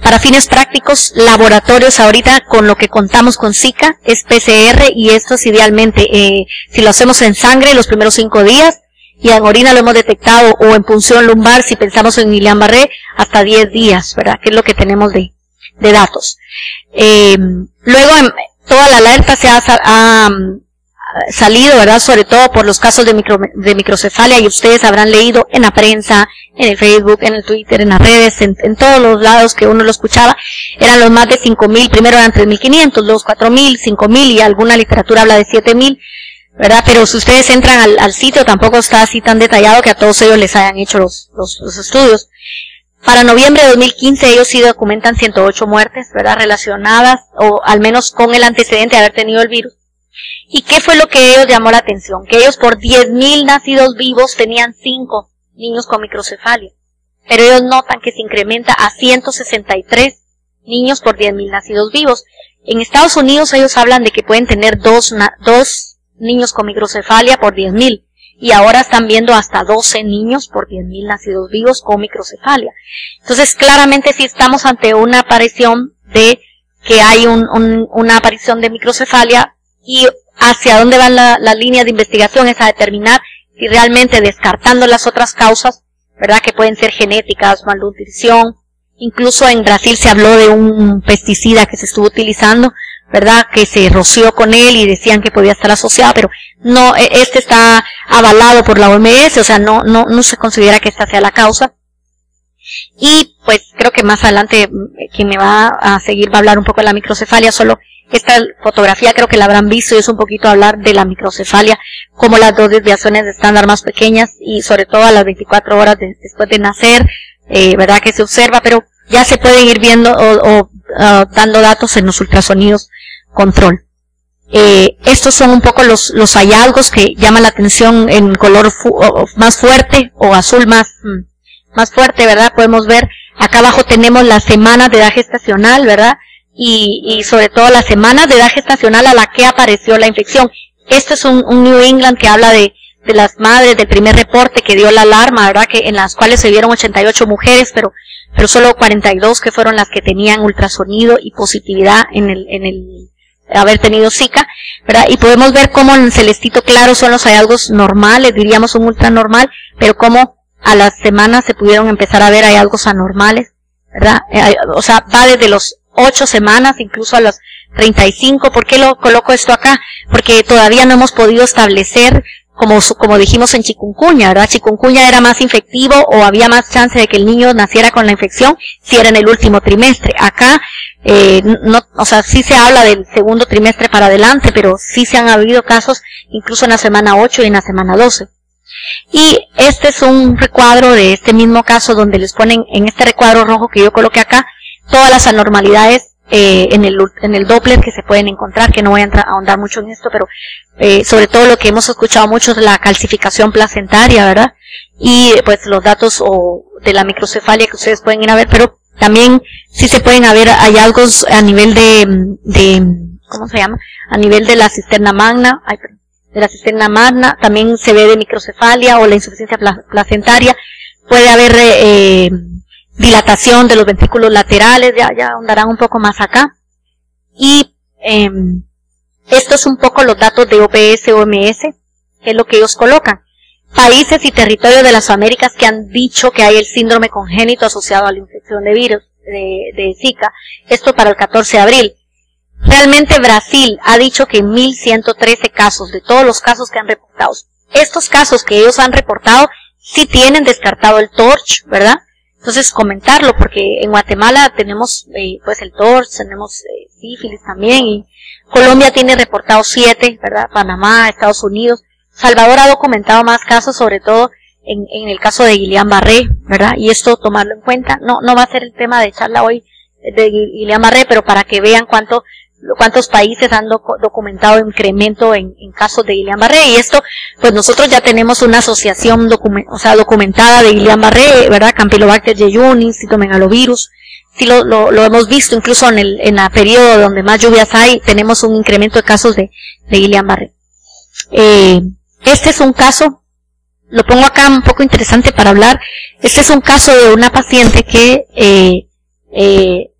[SPEAKER 1] Para fines prácticos, laboratorios ahorita con lo que contamos con Zika es PCR y esto es idealmente, si lo hacemos en sangre los primeros 5 días y en orina lo hemos detectado o en punción lumbar si pensamos en Guillain-Barré hasta 10 días, ¿verdad? Que es lo que tenemos de datos. Luego toda la alerta se ha salido, ¿verdad? Sobre todo por los casos de microcefalia y ustedes habrán leído en la prensa, en el Facebook, en el Twitter, en las redes, en todos los lados que uno lo escuchaba, eran los más de 5.000, primero eran 3.500, luego 4.000, 5.000 y alguna literatura habla de 7.000, ¿verdad? Pero si ustedes entran al sitio tampoco está así tan detallado que a todos ellos les hayan hecho los estudios. Para noviembre de 2015 ellos sí documentan 108 muertes, ¿verdad? Relacionadas o al menos con el antecedente de haber tenido el virus. ¿Y qué fue lo que ellos llamó la atención? Que ellos por 10.000 nacidos vivos tenían 5 niños con microcefalia. Pero ellos notan que se incrementa a 163 niños por 10.000 nacidos vivos. En Estados Unidos ellos hablan de que pueden tener 2 niños con microcefalia por 10.000. Y ahora están viendo hasta 12 niños por 10.000 nacidos vivos con microcefalia. Entonces, claramente sí estamos ante una aparición de que hay una aparición de microcefalia y hacia dónde van la línea de investigación es a determinar si realmente descartando las otras causas, ¿verdad? Que pueden ser genéticas, malnutrición. Incluso en Brasil se habló de un pesticida que se estuvo utilizando, ¿verdad? Que se roció con él y decían que podía estar asociado, pero no, este está avalado por la OMS, o sea, no se considera que esta sea la causa. Y pues creo que más adelante quien me va a seguir va a hablar un poco de la microcefalia, solo esta fotografía creo que la habrán visto y es un poquito hablar de la microcefalia, como las 2 desviaciones de estándar más pequeñas y sobre todo a las 24 horas después de nacer, ¿verdad? Que se observa, pero ya se pueden ir viendo o dando datos en los ultrasonidos control. Estos son un poco los hallazgos que llaman la atención en color más fuerte o azul más fuerte, ¿verdad? Podemos ver, acá abajo tenemos las semanas de edad gestacional, ¿verdad? Y sobre todo las semanas de edad gestacional a la que apareció la infección. Este es un New England que habla de las madres del primer reporte que dio la alarma, ¿verdad? Que en las cuales se vieron 88 mujeres, pero solo 42 que fueron las que tenían ultrasonido y positividad en el haber tenido Zika, ¿verdad? Y podemos ver cómo en celestito claro son los hallazgos normales, diríamos un ultra normal, pero cómo a las semanas se pudieron empezar a ver hallazgos anormales, ¿verdad? O sea, va desde los 8 semanas, incluso a los 35. ¿Por qué lo coloco esto acá? Porque todavía no hemos podido establecer, como dijimos en chikungunya, ¿verdad? Chikungunya era más infectivo o había más chance de que el niño naciera con la infección si era en el último trimestre. Acá, o sea, sí se habla del segundo trimestre para adelante, pero sí se han habido casos incluso en la semana 8 y en la semana 12. Y este es un recuadro de este mismo caso donde les ponen en este recuadro rojo que yo coloqué acá todas las anormalidades en el Doppler que se pueden encontrar, que no voy a ahondar mucho en esto, pero sobre todo lo que hemos escuchado mucho es la calcificación placentaria, ¿verdad? Y pues los datos de la microcefalia que ustedes pueden ir a ver, pero también sí se pueden haber hallazgos a nivel de ¿cómo se llama? A nivel de la cisterna magna, también se ve de microcefalia o la insuficiencia placentaria, puede haber dilatación de los ventrículos laterales, ya ahondarán un poco más acá. Y esto es un poco los datos de OPS, OMS, que es lo que ellos colocan. Países y territorios de las Américas que han dicho que hay el síndrome congénito asociado a la infección de virus, de Zika. Esto para el 14 de abril. Realmente Brasil ha dicho que 1.113 casos, de todos los casos que han reportado. Estos casos que ellos han reportado sí tienen descartado el TORCH, ¿verdad? Entonces comentarlo, porque en Guatemala tenemos pues el TORCH, tenemos sífilis también, y Colombia tiene reportado 7, ¿verdad? Panamá, Estados Unidos. Salvador ha documentado más casos, sobre todo en el caso de Guillain-Barré, ¿verdad? Y esto tomarlo en cuenta. No va a ser el tema de charla hoy de Guillain-Barré, pero para que vean cuántos países han documentado incremento en casos de Guillain-Barré. Y esto, pues nosotros ya tenemos una asociación documentada de Guillain-Barré, ¿verdad? Campylobacter jejuni, citomegalovirus. Sí lo hemos visto, incluso en el periodo donde más lluvias hay, tenemos un incremento de casos de Guillain-Barré. Este es un caso, lo pongo acá un poco interesante para hablar. Este es un caso de una paciente que,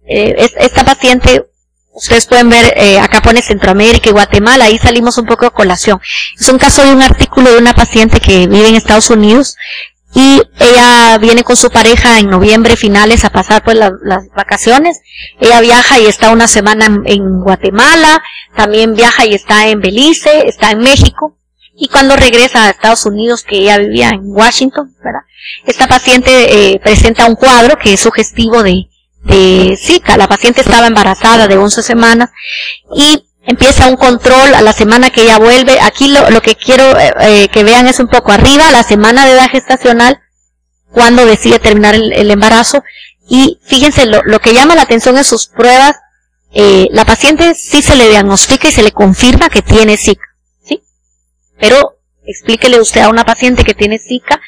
[SPEAKER 1] esta paciente, ustedes pueden ver, acá pone Centroamérica y Guatemala, ahí salimos un poco a colación. Es un caso de un artículo de una paciente que vive en Estados Unidos y ella viene con su pareja en noviembre finales a pasar pues las vacaciones. Ella viaja y está una semana en Guatemala, también viaja y está en Belice, está en México. Y cuando regresa a Estados Unidos, que ella vivía en Washington, ¿verdad? Esta paciente presenta un cuadro que es sugestivo de Zika. La paciente estaba embarazada de 11 semanas y empieza un control a la semana que ella vuelve. Aquí lo que quiero que vean es un poco arriba, la semana de edad gestacional, cuando decide terminar el embarazo. Y fíjense, lo que llama la atención en sus pruebas, la paciente sí se le diagnostica y se le confirma que tiene Zika. Pero explíquele usted a una paciente que tiene Zika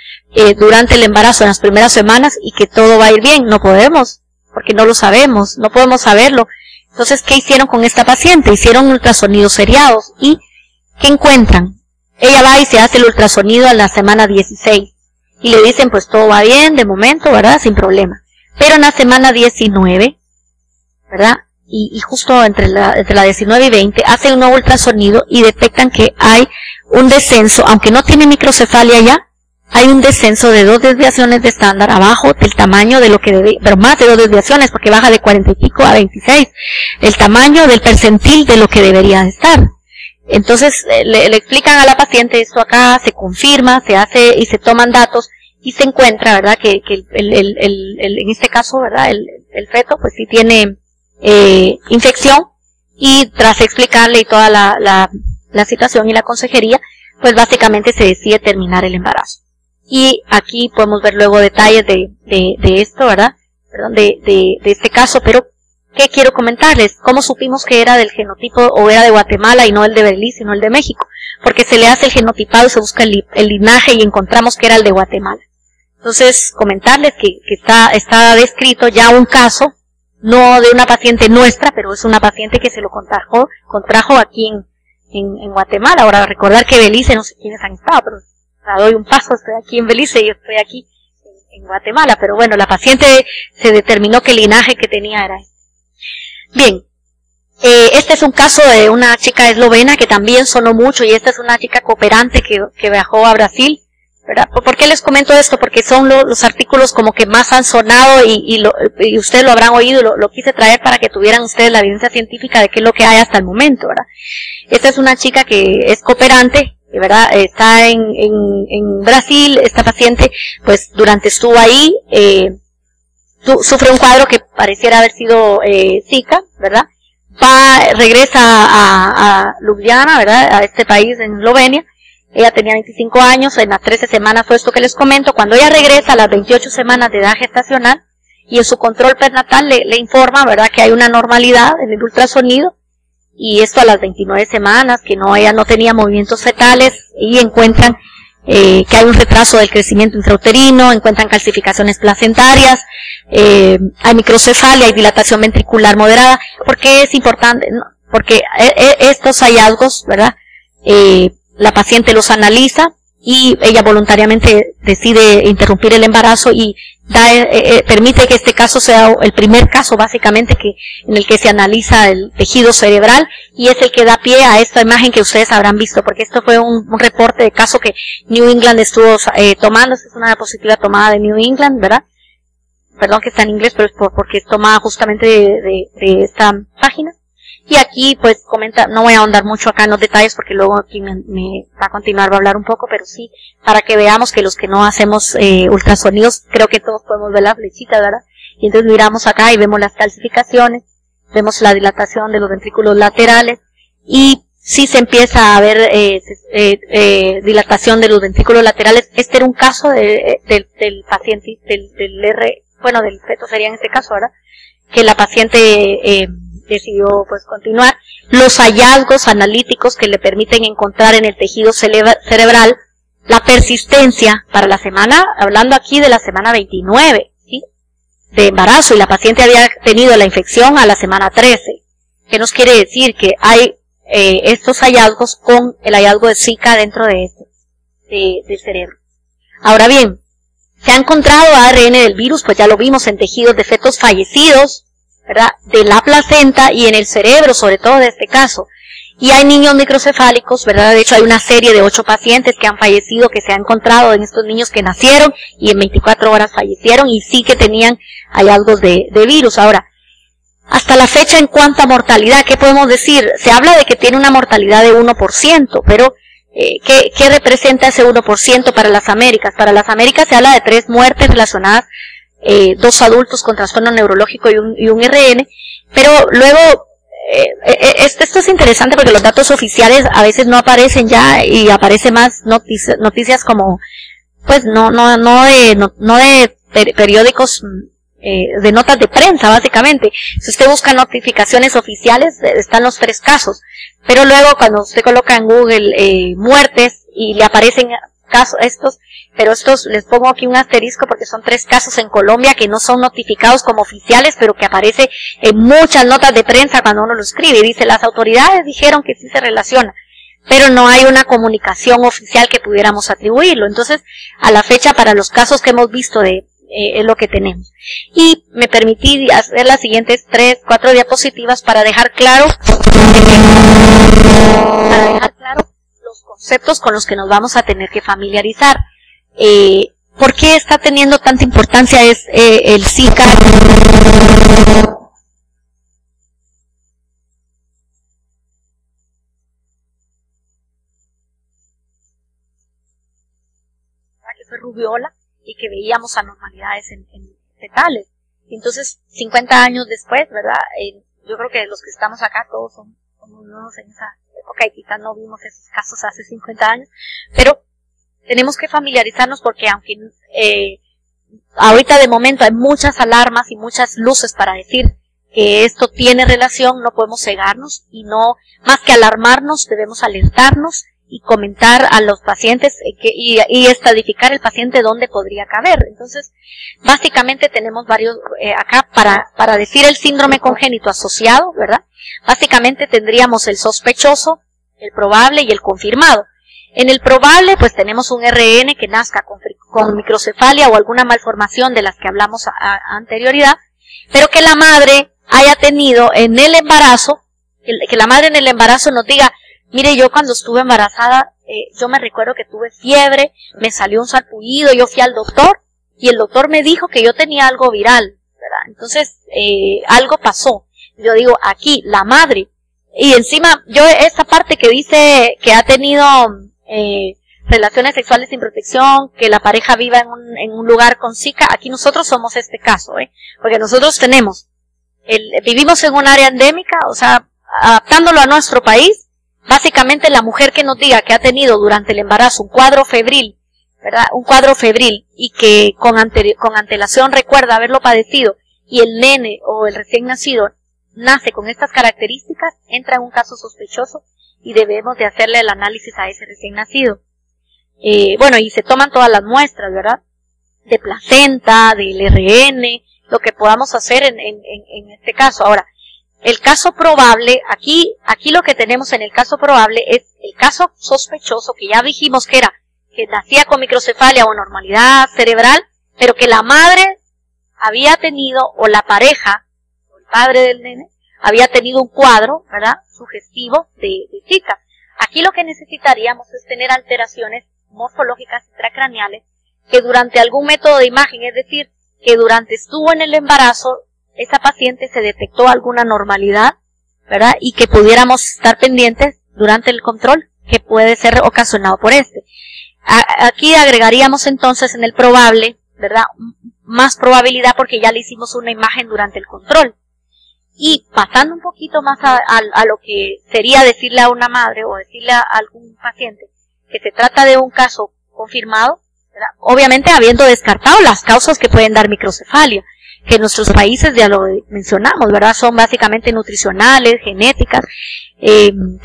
[SPEAKER 1] durante el embarazo en las primeras semanas y que todo va a ir bien. No podemos, porque no lo sabemos, no podemos saberlo. Entonces, ¿qué hicieron con esta paciente? Hicieron ultrasonidos seriados y ¿qué encuentran? Ella va y se hace el ultrasonido a la semana 16 y le dicen pues todo va bien de momento, ¿verdad? Sin problema. Pero en la semana 19, ¿verdad? Y justo entre la 19 y 20 hacen un nuevo ultrasonido y detectan que hay un descenso, aunque no tiene microcefalia ya, hay un descenso de 2 desviaciones de estándar abajo del tamaño de lo que debe, pero más de 2 desviaciones porque baja de 40 y pico a 26, el tamaño del percentil de lo que debería estar. Entonces le explican a la paciente esto acá, se confirma, se hace y se toman datos y se encuentra, ¿verdad? Que en este caso, ¿verdad? El feto pues sí tiene infección y tras explicarle y toda la situación y la consejería, pues básicamente se decide terminar el embarazo. Y aquí podemos ver luego detalles de esto, ¿verdad? Perdón, de este caso, pero ¿qué quiero comentarles? ¿Cómo supimos que era del genotipo o era de Guatemala y no el de Belice, sino el de México? Porque se le hace el genotipado y se busca el linaje y encontramos que era el de Guatemala. Entonces, comentarles que está descrito ya un caso, no de una paciente nuestra, pero es una paciente que se lo contrajo aquí en Guatemala. Ahora, recordar que Belice, no sé quiénes han estado, pero doy un paso, estoy aquí en Belice y estoy aquí en Guatemala, pero bueno, la paciente se determinó que el linaje que tenía era este. Bien, este es un caso de una chica eslovena que también sonó mucho y esta es una chica cooperante que viajó a Brasil, ¿verdad? ¿Por qué les comento esto? Porque son los artículos como que más han sonado y ustedes lo habrán oído, lo quise traer para que tuvieran ustedes la evidencia científica de qué es lo que hay hasta el momento, ¿verdad? Esta es una chica que es cooperante, ¿verdad? Está en Brasil. Esta paciente, pues, estuvo ahí, sufre un cuadro que pareciera haber sido Zika, ¿verdad? Regresa a Ljubljana, ¿verdad? A este país en Eslovenia. Ella tenía 25 años, en las 13 semanas fue esto que les comento. Cuando ella regresa a las 28 semanas de edad gestacional y en su control prenatal le informa, ¿verdad? Que hay una normalidad en el ultrasonido. Y esto a las 29 semanas, que ella no tenía movimientos fetales y encuentran que hay un retraso del crecimiento intrauterino, encuentran calcificaciones placentarias, hay microcefalia, hay dilatación ventricular moderada. ¿Por qué es importante? No, porque estos hallazgos, ¿verdad? La paciente los analiza y ella voluntariamente decide interrumpir el embarazo y permite que este caso sea el primer caso básicamente en el que se analiza el tejido cerebral y es el que da pie a esta imagen que ustedes habrán visto, porque esto fue un reporte de caso que New England estuvo tomando. Esta es una diapositiva tomada de New England, ¿verdad? Perdón que está en inglés, pero es porque es tomada justamente de esta página. Y aquí, pues, comenta, no voy a ahondar mucho acá en los detalles porque luego aquí me va a continuar, va a hablar un poco, pero sí, para que veamos que los que no hacemos ultrasonidos, creo que todos podemos ver la flechita, ¿verdad? Y entonces miramos acá y vemos las calcificaciones, vemos la dilatación de los ventrículos laterales, y sí se empieza a ver dilatación de los ventrículos laterales. Este era un caso del paciente, del feto sería en este caso, ¿verdad? Que la paciente decidió pues continuar. Los hallazgos analíticos que le permiten encontrar en el tejido cerebral la persistencia para la semana, hablando aquí de la semana 29, ¿sí? De embarazo, y la paciente había tenido la infección a la semana 13. ¿Qué nos quiere decir? Que hay estos hallazgos con el hallazgo de Zika dentro de del cerebro. Ahora bien, se ha encontrado ARN del virus, pues ya lo vimos en tejidos de fetos fallecidos, ¿verdad? De la placenta y en el cerebro, sobre todo de este caso. Y hay niños microcefálicos, ¿verdad? De hecho hay una serie de 8 pacientes que han fallecido, que se ha encontrado en estos niños que nacieron y en 24 horas fallecieron y sí que tenían hallazgos de virus. Ahora, hasta la fecha, en cuanto a mortalidad, ¿qué podemos decir? Se habla de que tiene una mortalidad de 1%, pero ¿qué representa ese 1% para las Américas? Para las Américas se habla de 3 muertes relacionadas, 2 adultos con trastorno neurológico y un RN, pero luego, esto es interesante porque los datos oficiales a veces no aparecen ya y aparecen más noticias como, pues no de periódicos, de notas de prensa, básicamente. Si usted busca notificaciones oficiales, están los 3 casos. Pero luego, cuando usted coloca en Google muertes y le aparecen casos pero estos les pongo aquí un asterisco porque son 3 casos en Colombia que no son notificados como oficiales, pero que aparece en muchas notas de prensa cuando uno lo escribe. Y dice, las autoridades dijeron que sí se relaciona, pero no hay una comunicación oficial que pudiéramos atribuirlo. Entonces, a la fecha, para los casos que hemos visto es lo que tenemos. Y me permití hacer las siguientes 3-4 diapositivas para dejar claro los conceptos con los que nos vamos a tener que familiarizar. ¿Por qué está teniendo tanta importancia el Zika? Que fue rubiola y que veíamos anormalidades en fetales. Y entonces, 50 años después, ¿verdad? Yo creo que los que estamos acá todos somos nuevos en esa época y quizás no vimos esos casos hace 50 años, pero tenemos que familiarizarnos porque aunque ahorita de momento hay muchas alarmas y muchas luces para decir que esto tiene relación, no podemos cegarnos y no, más que alarmarnos, debemos alertarnos y comentar a los pacientes y estadificar el paciente dónde podría caber. Entonces, básicamente tenemos varios, acá para decir el síndrome congénito asociado, ¿verdad? Básicamente tendríamos el sospechoso, el probable y el confirmado. En el probable, pues tenemos un RN que nazca con microcefalia o alguna malformación de las que hablamos a anterioridad, pero que la madre haya tenido en el embarazo, que la madre en el embarazo nos diga, mire, yo cuando estuve embarazada, yo me recuerdo que tuve fiebre, me salió un sarpullido, yo fui al doctor y el doctor me dijo que yo tenía algo viral, ¿verdad? Entonces, algo pasó. Yo digo, aquí, la madre, y encima, yo esa parte que dice que ha tenido relaciones sexuales sin protección, que la pareja viva en un lugar con Zika, aquí nosotros somos este caso, porque nosotros vivimos en un área endémica, o sea, adaptándolo a nuestro país. Básicamente la mujer que nos diga que ha tenido durante el embarazo un cuadro febril, ¿verdad? Un cuadro febril y que con antelación recuerda haberlo padecido y el nene o el recién nacido nace con estas características, entra en un caso sospechoso y debemos de hacerle el análisis a ese recién nacido. Bueno, y se toman todas las muestras, ¿verdad? De placenta, del RN, lo que podamos hacer en este caso. Ahora, el caso probable, aquí lo que tenemos en el caso probable es el caso sospechoso, que ya dijimos que nacía con microcefalia o normalidad cerebral, pero que la madre había tenido, o la pareja, o el padre del nene, había tenido un cuadro, ¿verdad?, sugestivo de Zika. Aquí lo que necesitaríamos es tener alteraciones morfológicas intracraneales que durante algún método de imagen, es decir, que durante estuvo en el embarazo, esa paciente se detectó alguna normalidad, ¿verdad? Y que pudiéramos estar pendientes durante el control, que puede ser ocasionado por este. Aquí agregaríamos entonces en el probable, ¿verdad?, más probabilidad porque ya le hicimos una imagen durante el control. Y pasando un poquito más a lo que sería decirle a una madre o decirle a algún paciente que se trata de un caso confirmado, ¿verdad? Obviamente habiendo descartado las causas que pueden dar microcefalia, que en nuestros países ya lo mencionamos, ¿verdad? Son básicamente nutricionales, genéticas,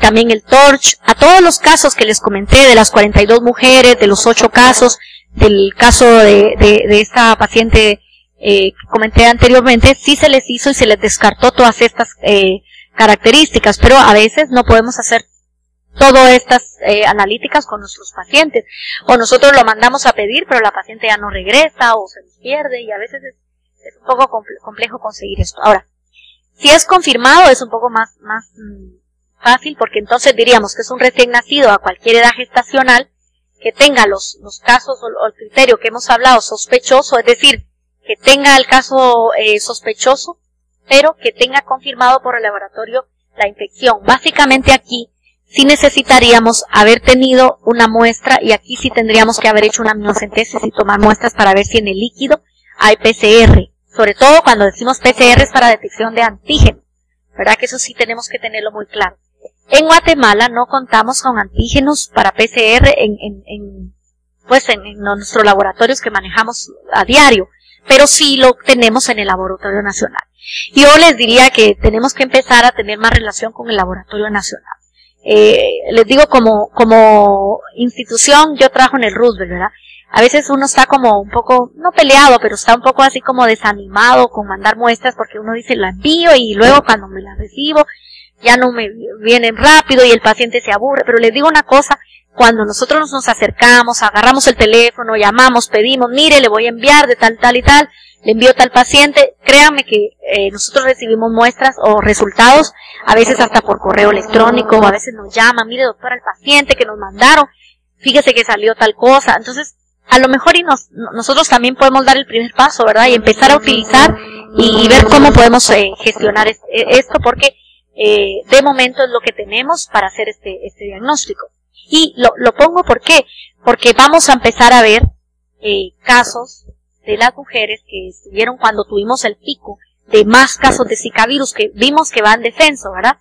[SPEAKER 1] también el TORCH, a todos los casos que les comenté de las 42 mujeres, de los 8 casos, del caso de esta paciente que comenté anteriormente, sí se les hizo y se les descartó todas estas características, pero a veces no podemos hacer todas estas analíticas con nuestros pacientes, o nosotros lo mandamos a pedir, pero la paciente ya no regresa, o se nos pierde, y a veces es un poco complejo conseguir esto. Ahora, si es confirmado, es un poco más fácil, porque entonces diríamos que es un recién nacido a cualquier edad gestacional, que tenga los casos o el criterio que hemos hablado sospechoso, es decir, que tenga el caso sospechoso, pero que tenga confirmado por el laboratorio la infección. Básicamente aquí sí necesitaríamos haber tenido una muestra, y aquí sí tendríamos que haber hecho una amniocentesis y tomar muestras para ver si en el líquido hay PCR. Sobre todo cuando decimos PCR es para detección de antígeno, ¿verdad? Que eso sí tenemos que tenerlo muy claro. En Guatemala no contamos con antígenos para PCR en nuestros laboratorios que manejamos a diario, pero sí lo tenemos en el Laboratorio Nacional. Yo les diría que tenemos que empezar a tener más relación con el Laboratorio Nacional. Les digo, como institución, yo trabajo en el Roosevelt, ¿verdad? A veces uno está como un poco, no peleado, pero está un poco así como desanimado con mandar muestras, porque uno dice, la envío y luego cuando me la recibo ya no me vienen rápido y el paciente se aburre. Pero les digo una cosa, cuando nosotros nos acercamos, agarramos el teléfono, llamamos, pedimos, mire, le voy a enviar de tal y tal, le envío tal paciente, créanme que nosotros recibimos muestras o resultados, a veces hasta por correo electrónico, o a veces nos llaman, mire doctora, el paciente que nos mandaron, fíjese que salió tal cosa. Entonces, a lo mejor nosotros también podemos dar el primer paso, ¿verdad? Y empezar a utilizar y ver cómo podemos gestionar esto, porque de momento es lo que tenemos para hacer este diagnóstico. Y lo pongo ¿por qué? Porque vamos a empezar a ver casos de las mujeres que estuvieron cuando tuvimos el pico de más casos de Zika virus, que vimos que va en descenso, ¿verdad?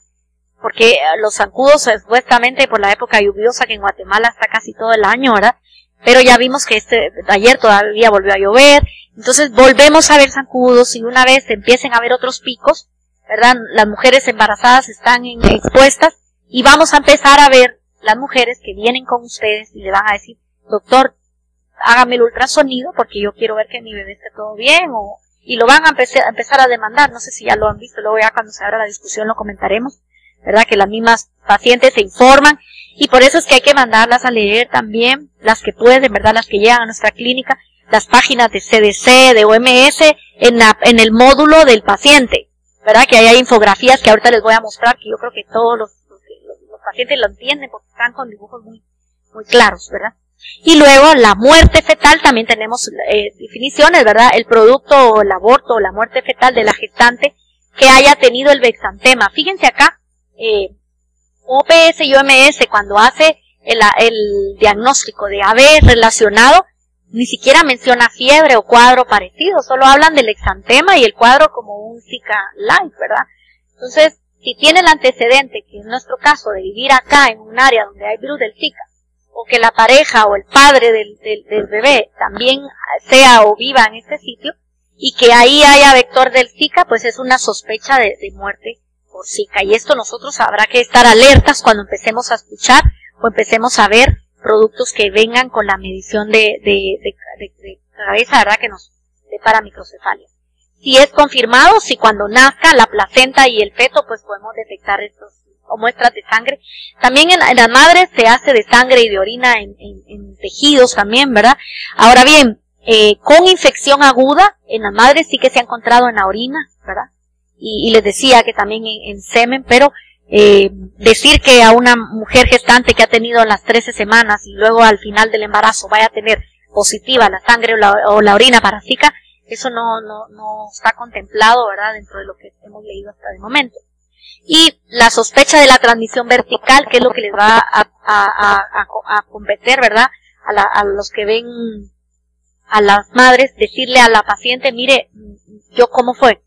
[SPEAKER 1] Porque los zancudos, supuestamente por la época lluviosa que en Guatemala está casi todo el año, ¿verdad? Pero ya vimos que ayer todavía volvió a llover, entonces volvemos a ver zancudos, y una vez empiecen a haber otros picos, ¿verdad? Las mujeres embarazadas están expuestas, y vamos a empezar a ver las mujeres que vienen con ustedes y le van a decir, doctor, hágame el ultrasonido porque yo quiero ver que mi bebé esté todo bien, y lo van a empezar a demandar. No sé si ya lo han visto, luego ya cuando se abra la discusión lo comentaremos, ¿verdad? Que las mismas pacientes se informan, y por eso es que hay que mandarlas a leer también, las que pueden, ¿verdad? Las que llegan a nuestra clínica, las páginas de CDC, de OMS, en el módulo del paciente, ¿verdad? Que ahí hay infografías que ahorita les voy a mostrar, que yo creo que todos los pacientes lo entienden porque están con dibujos muy claros, ¿verdad? Y luego la muerte fetal, también tenemos definiciones, ¿verdad? El producto o el aborto o la muerte fetal de la gestante que haya tenido el bexantema. Fíjense acá, OPS y OMS cuando hace el diagnóstico de AB relacionado, ni siquiera menciona fiebre o cuadro parecido, solo hablan del exantema y el cuadro como un Zika light, ¿verdad? Entonces, si tiene el antecedente, que en nuestro caso de vivir acá en un área donde hay virus del Zika, o que la pareja o el padre del bebé también sea o viva en este sitio, y que ahí haya vector del Zika, pues es una sospecha de muerte por Zika. Y esto nosotros habrá que estar alertas cuando empecemos a escuchar o empecemos a ver productos que vengan con la medición de cabeza, ¿verdad? Que nos depara microcefalia. Si es confirmado, si cuando nazca la placenta y el feto, pues podemos detectar estos o muestras de sangre. También en las madres se hace de sangre y de orina en tejidos también, ¿verdad? Ahora bien, con infección aguda, en las madres sí que se ha encontrado en la orina, ¿verdad? Y les decía que también en semen, pero decir que a una mujer gestante que ha tenido las 13 semanas y luego al final del embarazo vaya a tener positiva la sangre o la orina para Zika, eso no está contemplado, ¿verdad? Dentro de lo que hemos leído hasta el momento. Y la sospecha de la transmisión vertical, que es lo que les va a competir, ¿verdad? A los que ven a las madres, decirle a la paciente, mire, ¿yo cómo fue?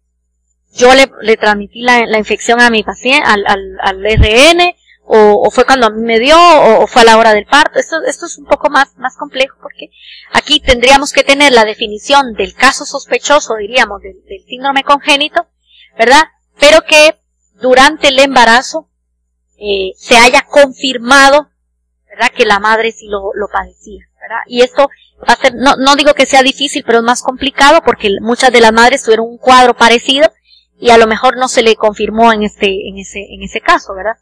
[SPEAKER 1] yo le transmití la infección a mi paciente, al RN, o fue cuando a mí me dio, o fue a la hora del parto. Esto es un poco más complejo, porque aquí tendríamos que tener la definición del caso sospechoso, diríamos, del síndrome congénito, ¿verdad? Pero que durante el embarazo se haya confirmado, ¿verdad?, que la madre sí lo padecía, ¿verdad? Y esto va a ser, no digo que sea difícil, pero es más complicado porque muchas de las madres tuvieron un cuadro parecido y a lo mejor no se le confirmó en ese caso, ¿verdad?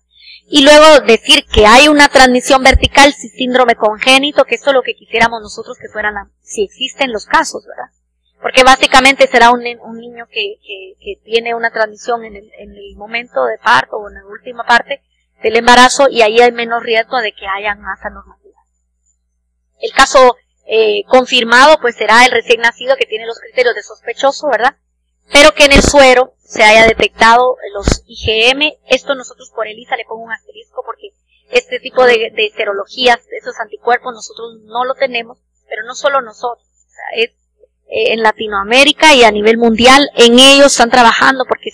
[SPEAKER 1] Y luego decir que hay una transmisión vertical, síndrome congénito, que esto es lo que quisiéramos nosotros que fueran, si existen los casos, ¿verdad? Porque básicamente será un niño que tiene una transmisión en el momento de parto o en la última parte del embarazo, y ahí hay menos riesgo de que haya más anormalidad. El caso confirmado pues será el recién nacido que tiene los criterios de sospechoso, ¿verdad? Pero que en el suero se haya detectado los IgM. Esto nosotros por ELISA le pongo un asterisco porque este tipo de serologías, esos anticuerpos, nosotros no lo tenemos, pero no solo nosotros, o sea, es en Latinoamérica y a nivel mundial, en ellos están trabajando porque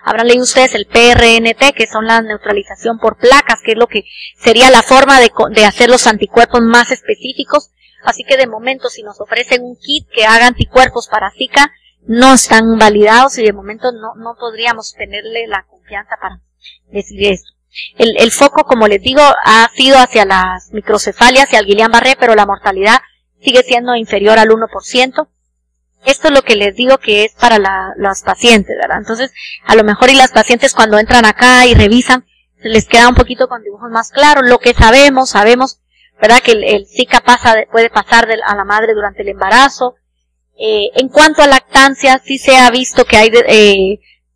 [SPEAKER 1] habrán leído ustedes el PRNT, que son la neutralización por placas, que es lo que sería la forma de hacer los anticuerpos más específicos. Así que de momento, si nos ofrecen un kit que haga anticuerpos para Zika, no están validados y de momento no podríamos tenerle la confianza para decir esto. El foco, como les digo, ha sido hacia las microcefalias y al Guillain-Barré, pero la mortalidad sigue siendo inferior al 1%. Esto es lo que les digo que es para las pacientes, ¿verdad? Entonces, a lo mejor y las pacientes cuando entran acá y revisan, les queda un poquito con dibujos más claros. Lo que sabemos, ¿verdad?, que el Zika puede pasar a la madre durante el embarazo. En cuanto a lactancia, sí se ha visto que hay,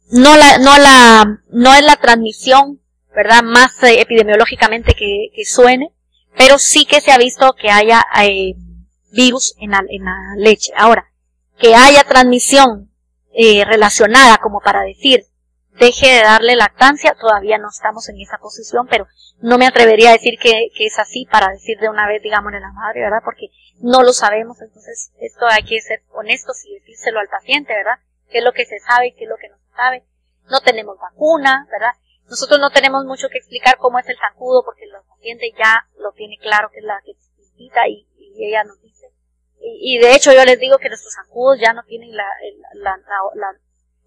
[SPEAKER 1] no es la transmisión, ¿verdad?, más epidemiológicamente que suene, pero sí que se ha visto que haya virus en la leche. Ahora, que haya transmisión relacionada como para decir deje de darle lactancia, todavía no estamos en esa posición, pero no me atrevería a decir que es así para decir de una vez, digámosle a la madre, ¿verdad? Porque no lo sabemos. Entonces esto hay que ser honestos y decírselo al paciente, ¿verdad? ¿Qué es lo que se sabe y qué es lo que no se sabe? No tenemos vacuna, ¿verdad? Nosotros no tenemos mucho que explicar cómo es el zancudo porque el paciente ya lo tiene claro que es la que necesita y ella nos dice. Y de hecho yo les digo que nuestros zancudos ya no tienen la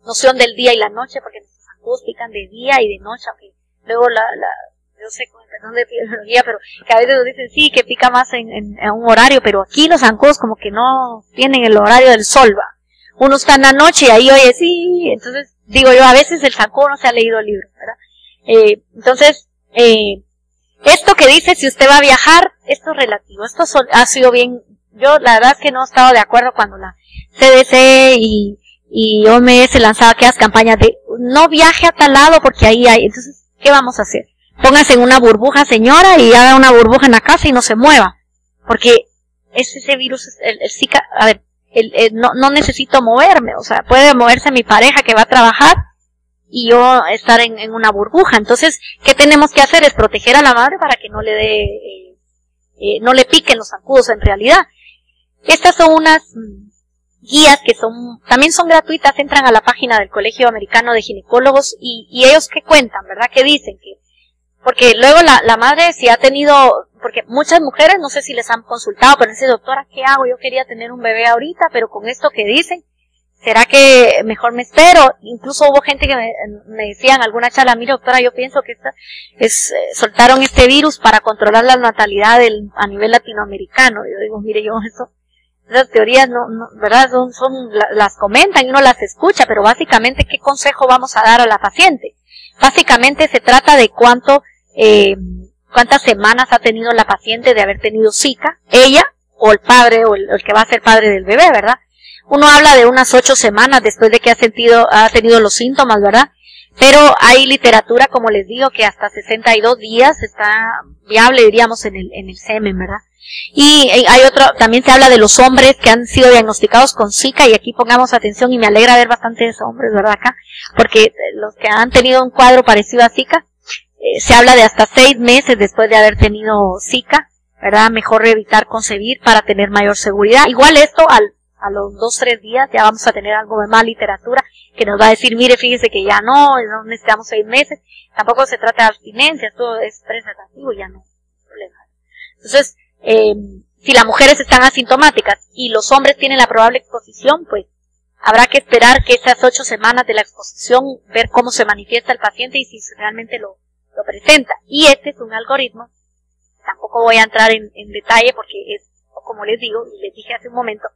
[SPEAKER 1] noción del día y la noche, porque nuestros zancudos pican de día y de noche, aunque luego yo sé con el perdón de epidemiología, pero que a veces nos dicen sí, que pica más en un horario, pero aquí los zancudos como que no tienen el horario del sol, va. Uno está en la noche y ahí oye sí, entonces digo yo, a veces el zancudo no se ha leído el libro, ¿verdad? Entonces, esto que dice si usted va a viajar, esto es relativo, esto ha sido bien. Yo la verdad es que no he estado de acuerdo cuando la CDC y OMS lanzaba aquellas campañas de no viaje a tal lado porque ahí hay. Entonces, ¿qué vamos a hacer? Póngase en una burbuja, señora, y haga una burbuja en la casa y no se mueva. Porque ese virus, el Zika, a ver, no necesito moverme. O sea, puede moverse mi pareja que va a trabajar y yo estar en una burbuja. Entonces, ¿qué tenemos que hacer? Es proteger a la madre para que no no le piquen los zancudos en realidad. Estas son unas guías que también son gratuitas, entran a la página del Colegio Americano de Ginecólogos y ellos que cuentan, ¿verdad? Que dicen porque luego la madre si ha tenido, porque muchas mujeres no sé si les han consultado, pero dice, doctora, ¿qué hago? Yo quería tener un bebé ahorita, pero con esto que dicen, ¿será que mejor me espero? Incluso hubo gente que me decía en alguna charla, mira doctora, yo pienso que soltaron este virus para controlar la natalidad a nivel latinoamericano. Yo digo, mire, esas teorías ¿verdad? Las comentan y uno las escucha, pero básicamente, ¿qué consejo vamos a dar a la paciente? Básicamente se trata de cuántas semanas ha tenido la paciente de haber tenido Zika, ella o el padre o el que va a ser padre del bebé, ¿verdad? Uno habla de unas 8 semanas después de que ha tenido los síntomas, ¿verdad? Pero hay literatura, como les digo, que hasta 62 días está viable, diríamos, en el semen, ¿verdad? Y hay también se habla de los hombres que han sido diagnosticados con Zika, y aquí pongamos atención, y me alegra ver bastantes hombres, ¿verdad? Acá, porque los que han tenido un cuadro parecido a Zika, se habla de hasta 6 meses después de haber tenido Zika, ¿verdad? Mejor evitar concebir para tener mayor seguridad. Igual esto a los 2-3 días ya vamos a tener algo de más literatura que nos va a decir, mire, fíjese que ya no necesitamos 6 meses, tampoco se trata de abstinencia, todo es preservativo, ya no hay problema. Entonces, si las mujeres están asintomáticas y los hombres tienen la probable exposición, pues habrá que esperar que esas 8 semanas de la exposición, ver cómo se manifiesta el paciente y si realmente lo presenta. Y este es un algoritmo, tampoco voy a entrar en detalle porque es, como les digo, y les dije hace un momento,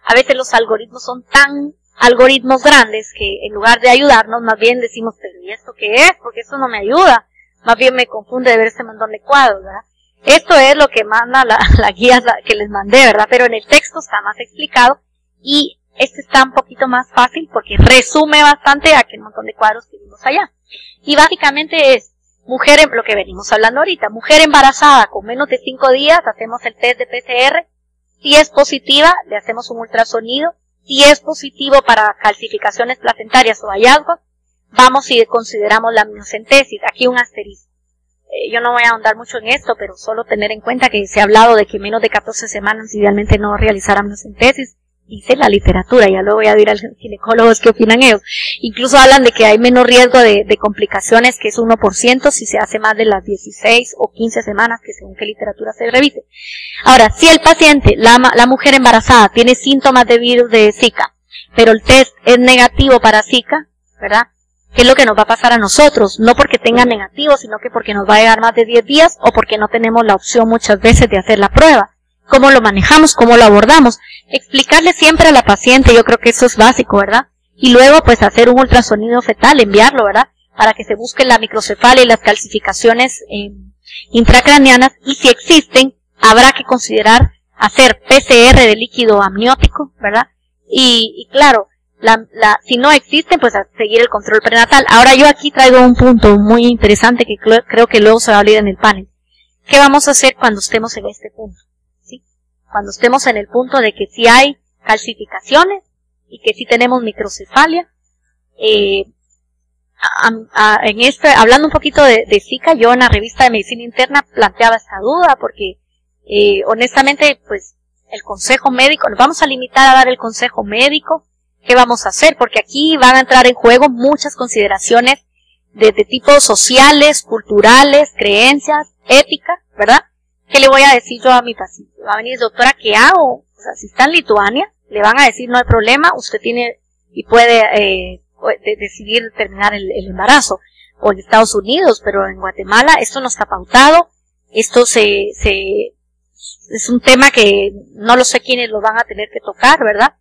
[SPEAKER 1] a veces los algoritmos son tan algoritmos grandes que en lugar de ayudarnos, más bien decimos, pero ¿y esto qué es? Porque esto no me ayuda. Más bien me confunde de ver ese montón de cuadros, ¿verdad? Esto es lo que manda la guía que les mandé, ¿verdad? Pero en el texto está más explicado y este está un poquito más fácil porque resume bastante aquel montón de cuadros que vimos allá. Y básicamente es mujer, lo que venimos hablando ahorita, mujer embarazada con menos de 5 días, hacemos el test de PCR. Si es positiva, le hacemos un ultrasonido. Si es positivo para calcificaciones placentarias o hallazgos, vamos y consideramos la amniocentesis. Aquí un asterisco. Yo no voy a ahondar mucho en esto, pero solo tener en cuenta que se ha hablado de que menos de 14 semanas idealmente no realizar amniocentesis. Dice la literatura, ya luego voy a ir a los ginecólogos qué opinan ellos. Incluso hablan de que hay menos riesgo de complicaciones, que es 1% si se hace más de las 16 o 15 semanas, que según qué literatura se revise. Ahora, si el paciente, la mujer embarazada, tiene síntomas de virus de Zika, pero el test es negativo para Zika, ¿verdad? ¿Qué es lo que nos va a pasar a nosotros? No porque tenga negativo, sino que porque nos va a llegar más de 10 días o porque no tenemos la opción muchas veces de hacer la prueba. ¿Cómo lo manejamos? ¿Cómo lo abordamos? Explicarle siempre a la paciente, yo creo que eso es básico, ¿verdad? Y luego, pues, hacer un ultrasonido fetal, enviarlo, ¿verdad? Para que se busque la microcefalia y las calcificaciones intracraneanas, y si existen, habrá que considerar hacer PCR de líquido amniótico, ¿verdad? Y claro, si no existen, pues, a seguir el control prenatal. Ahora yo aquí traigo un punto muy interesante que creo que luego se va a hablar en el panel. ¿Qué vamos a hacer cuando estemos en este punto? Cuando estemos en el punto de que sí hay calcificaciones y que sí tenemos microcefalia. Hablando un poquito de Zika, yo en la revista de Medicina Interna planteaba esa duda porque honestamente, pues, el consejo médico, nos vamos a limitar a dar el consejo médico. ¿Qué vamos a hacer? Porque aquí van a entrar en juego muchas consideraciones de tipo sociales, culturales, creencias, éticas, ¿verdad? ¿Qué le voy a decir yo a mi paciente? Va a venir, doctora, ¿qué hago? O sea, si está en Lituania, le van a decir, no hay problema, usted tiene y puede decidir terminar el embarazo. O en Estados Unidos, pero en Guatemala esto no está pautado. Esto es un tema que no lo sé quiénes lo van a tener que tocar, ¿verdad?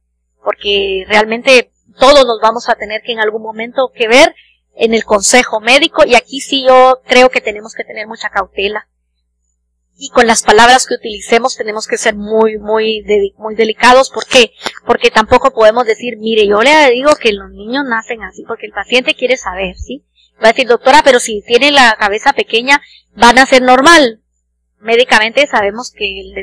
[SPEAKER 1] Porque realmente todos nos vamos a tener que en algún momento que ver en el consejo médico, y aquí sí yo creo que tenemos que tener mucha cautela. Y con las palabras que utilicemos tenemos que ser muy delicados. ¿Por qué? Porque tampoco podemos decir, mire, yo le digo que los niños nacen así, porque el paciente quiere saber, ¿sí? Va a decir, doctora, pero si tiene la cabeza pequeña, van a ser normal. Médicamente sabemos que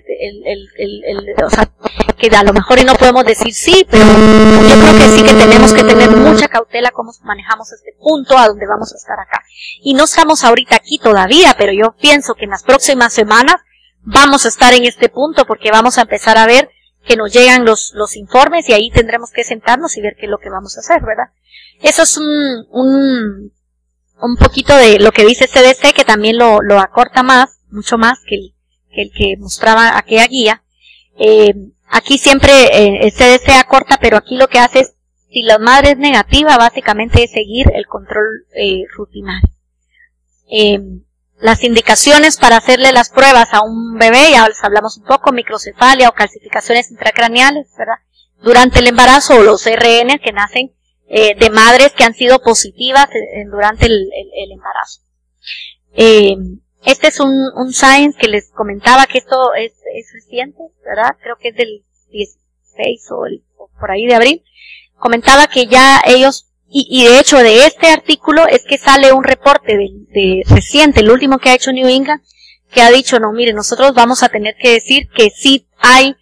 [SPEAKER 1] o sea, que a lo mejor y no podemos decir sí, pero yo creo que sí que tenemos que tener mucha cautela cómo manejamos este punto a donde vamos a estar acá. Y no estamos ahorita aquí todavía, pero yo pienso que en las próximas semanas vamos a estar en este punto porque vamos a empezar a ver que nos llegan los informes y ahí tendremos que sentarnos y ver qué es lo que vamos a hacer, ¿verdad? Eso es un poquito de lo que dice CDC, que también lo acorta más, mucho más que el que mostraba aquella guía. Aquí siempre el CDC acorta, pero aquí lo que hace es, si la madre es negativa, básicamente es seguir el control rutinario. Las indicaciones para hacerle las pruebas a un bebé, ya les hablamos un poco, microcefalia o calcificaciones intracraneales, ¿verdad? Durante el embarazo, o los RN que nacen de madres que han sido positivas durante el embarazo. Este es un Science que les comentaba que esto es reciente, ¿verdad? Creo que es del 16 o por ahí de abril. Comentaba que ya ellos, y de hecho de este artículo es que sale un reporte de reciente, el último que ha hecho New England, que ha dicho, no, mire, nosotros vamos a tener que decir que sí hay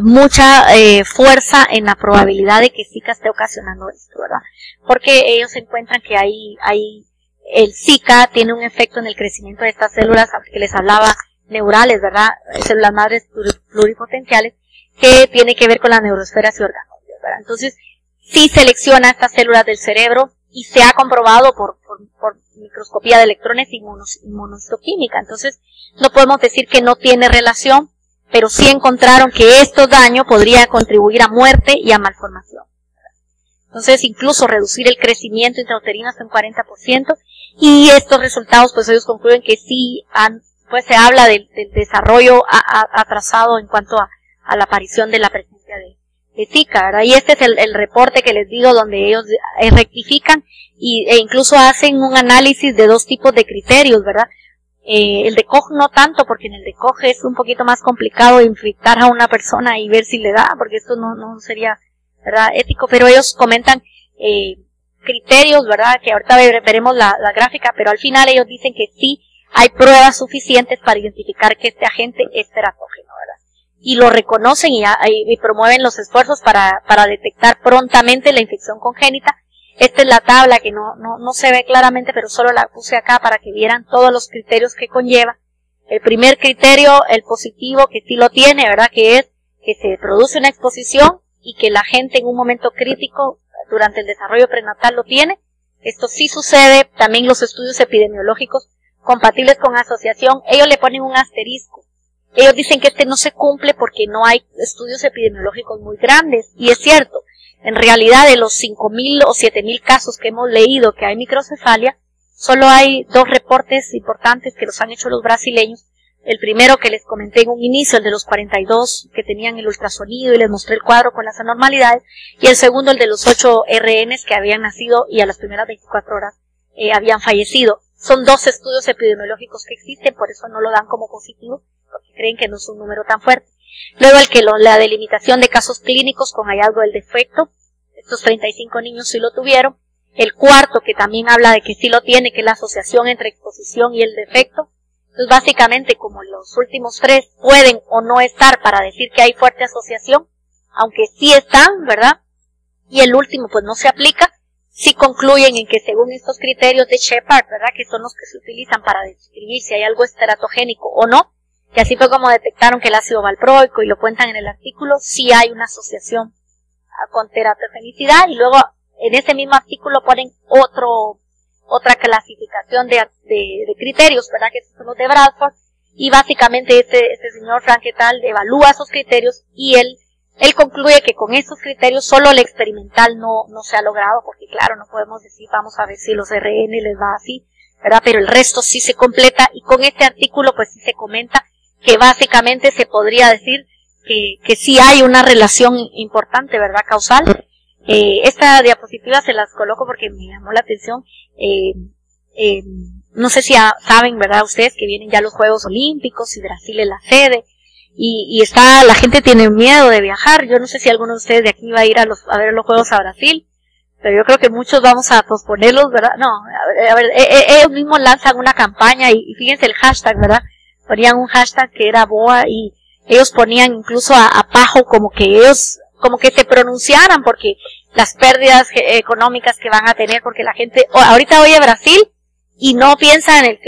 [SPEAKER 1] mucha fuerza en la probabilidad de que Zika esté ocasionando esto, ¿verdad? Porque ellos encuentran que el Zika tiene un efecto en el crecimiento de estas células que les hablaba neurales, ¿verdad? Células madres pluripotenciales, que tiene que ver con las neuroesferas y orgánulos, ¿verdad? Entonces, sí selecciona estas células del cerebro y se ha comprobado por microscopía de electrones y inmunohistoquímica. Entonces, no podemos decir que no tiene relación, pero sí encontraron que estos daños podrían contribuir a muerte y a malformación. Entonces, incluso reducir el crecimiento intrauterino hasta un 40%, y estos resultados, pues ellos concluyen que sí pues se habla del desarrollo atrasado en cuanto a la aparición de la presencia de Zika, ¿verdad? Y este es el reporte que les digo, donde ellos rectifican e incluso hacen un análisis de dos tipos de criterios, ¿verdad? El de Koch no tanto, porque en el de Koch es un poquito más complicado infectar a una persona y ver si le da, porque esto no sería, ¿verdad?, ético, pero ellos comentan criterios, ¿verdad?, que ahorita veremos la gráfica, pero al final ellos dicen que sí hay pruebas suficientes para identificar que este agente es teratógeno, ¿verdad? Y lo reconocen y promueven los esfuerzos para detectar prontamente la infección congénita. Esta es la tabla que no se ve claramente, pero solo la puse acá para que vieran todos los criterios que conlleva. El primer criterio, el positivo, que sí lo tiene, ¿verdad?, que es que se produce una exposición y que la gente en un momento crítico durante el desarrollo prenatal lo tiene. Esto sí sucede. También los estudios epidemiológicos compatibles con asociación, ellos le ponen un asterisco. Ellos dicen que este no se cumple porque no hay estudios epidemiológicos muy grandes, y es cierto. En realidad, de los 5.000 o 7.000 casos que hemos leído que hay microcefalia, solo hay 2 reportes importantes que los han hecho los brasileños. El primero que les comenté en un inicio, el de los 42 que tenían el ultrasonido y les mostré el cuadro con las anormalidades, y el segundo, el de los 8 RNs que habían nacido y a las primeras 24 horas habían fallecido. Son 2 estudios epidemiológicos que existen, por eso no lo dan como positivo, porque creen que no es un número tan fuerte. Luego la delimitación de casos clínicos con hallazgo del defecto, estos 35 niños sí lo tuvieron. El cuarto, que también habla de que sí lo tiene, que es la asociación entre exposición y el defecto. Entonces, básicamente, como los últimos 3 pueden o no estar para decir que hay fuerte asociación, aunque sí están, ¿verdad? Y el último, pues no se aplica, sí concluyen en que según estos criterios de Shepard, ¿verdad?, que son los que se utilizan para describir si hay algo esteratogénico o no, que así fue como detectaron que el ácido valproico, y lo cuentan en el artículo, sí hay una asociación con teratogenicidad, y luego en ese mismo artículo ponen otra clasificación de criterios, ¿verdad?, que son los de Bradford, y básicamente este señor Frank et al. Evalúa esos criterios, y él concluye que con esos criterios solo el experimental no se ha logrado, porque claro, no podemos decir, vamos a ver si los RN les va así, ¿verdad?, pero el resto sí se completa, y con este artículo pues sí se comenta que básicamente se podría decir que sí hay una relación importante, ¿verdad?, causal. Esta diapositiva se las coloco porque me llamó la atención. No sé si saben, ¿verdad?, ustedes que vienen ya los Juegos Olímpicos y Brasil es la sede, y la gente tiene miedo de viajar. Yo no sé si alguno de ustedes de aquí va a ir a ver los Juegos a Brasil, pero yo creo que muchos vamos a posponerlos, ¿verdad? No, a ver, ellos mismos lanzan una campaña y fíjense el hashtag, ¿verdad? Ponían un hashtag que era BOA, y ellos ponían incluso a Pajo como que se pronunciaran, porque las pérdidas económicas que van a tener, porque la gente ahorita oye Brasil y no piensa en el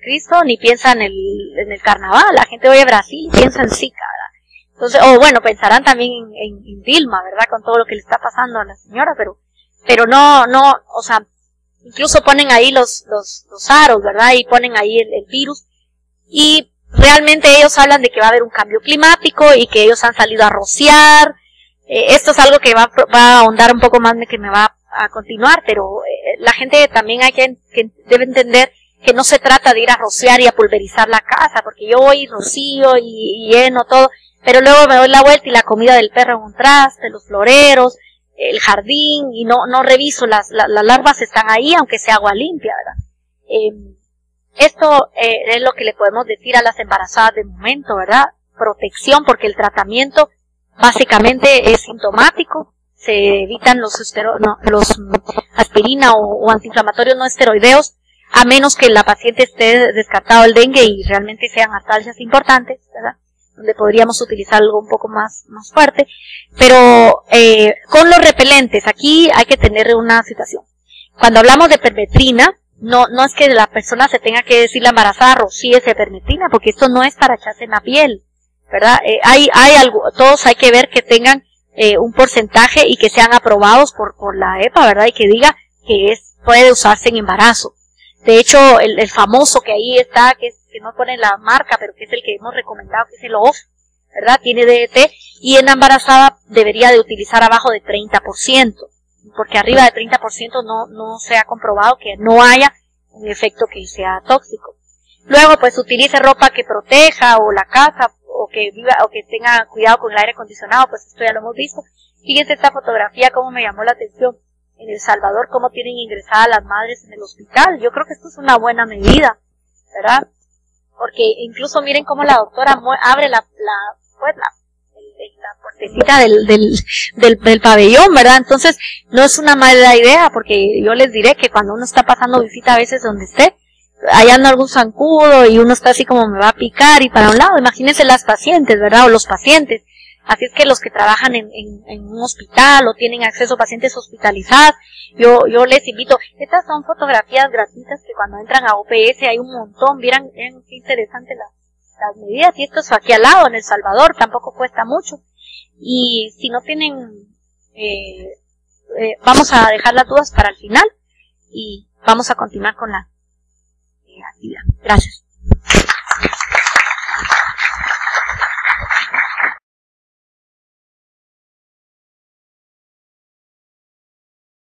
[SPEAKER 1] Cristo, ni piensa en el carnaval. La gente oye Brasil y piensa en Zika, ¿verdad? Entonces, bueno, pensarán también en Dilma, ¿verdad?, con todo lo que le está pasando a la señora, pero no, o sea, incluso ponen ahí los aros, ¿verdad?, y ponen ahí el virus, y realmente ellos hablan de que va a haber un cambio climático y que ellos han salido a rociar. Esto es algo que va a ahondar un poco más, que me va a continuar, pero la gente también debe entender que no se trata de ir a rociar y a pulverizar la casa, porque yo voy y rocío y lleno todo, pero luego me doy la vuelta y la comida del perro en un traste, los floreros, el jardín, y no reviso, las larvas están ahí, aunque sea agua limpia, ¿verdad? Esto es lo que le podemos decir a las embarazadas de momento, ¿verdad? Protección, porque el tratamiento básicamente es sintomático. Se evitan los aspirina o antiinflamatorios no esteroideos, a menos que la paciente esté descartado el dengue y realmente sean atalgias importantes, ¿verdad?, donde podríamos utilizar algo un poco más fuerte. Pero con los repelentes, aquí hay que tener una situación. Cuando hablamos de permetrina, no es que la persona se tenga que decir, la embarazada, rocíese permetrina, porque esto no es para echarse en la piel, ¿verdad? Hay algo, todos hay que ver que tengan un porcentaje y que sean aprobados por la EPA, ¿verdad? Y que diga que puede usarse en embarazo. De hecho, el famoso que ahí está, que no pone la marca, pero que es el que hemos recomendado, que es el OFF, ¿verdad? Tiene DDT, y en la embarazada debería de utilizar abajo de 30%, porque arriba de 30% no se ha comprobado que no haya un efecto que sea tóxico. Luego, pues utilice ropa que proteja, o la casa, o que tenga cuidado con el aire acondicionado, pues esto ya lo hemos visto. Fíjense esta fotografía, cómo me llamó la atención. En El Salvador, cómo tienen ingresadas las madres en el hospital. Yo creo que esto es una buena medida, ¿verdad? Porque incluso miren cómo la doctora abre la puertecita del pabellón, ¿verdad? Entonces, no es una mala idea, porque yo les diré que cuando uno está pasando visita a veces donde esté, hay anda algún zancudo y uno está así como me va a picar y para un lado. Imagínense las pacientes, ¿verdad? O los pacientes. Así es que los que trabajan en un hospital o tienen acceso a pacientes hospitalizados, yo les invito. Estas son fotografías gratuitas que cuando entran a OPS hay un montón. Vieran qué interesante las medidas. Y esto es aquí al lado, en El Salvador, tampoco cuesta mucho. Y si no tienen, vamos a dejar las dudas para el final y vamos a continuar con la actividad. Gracias.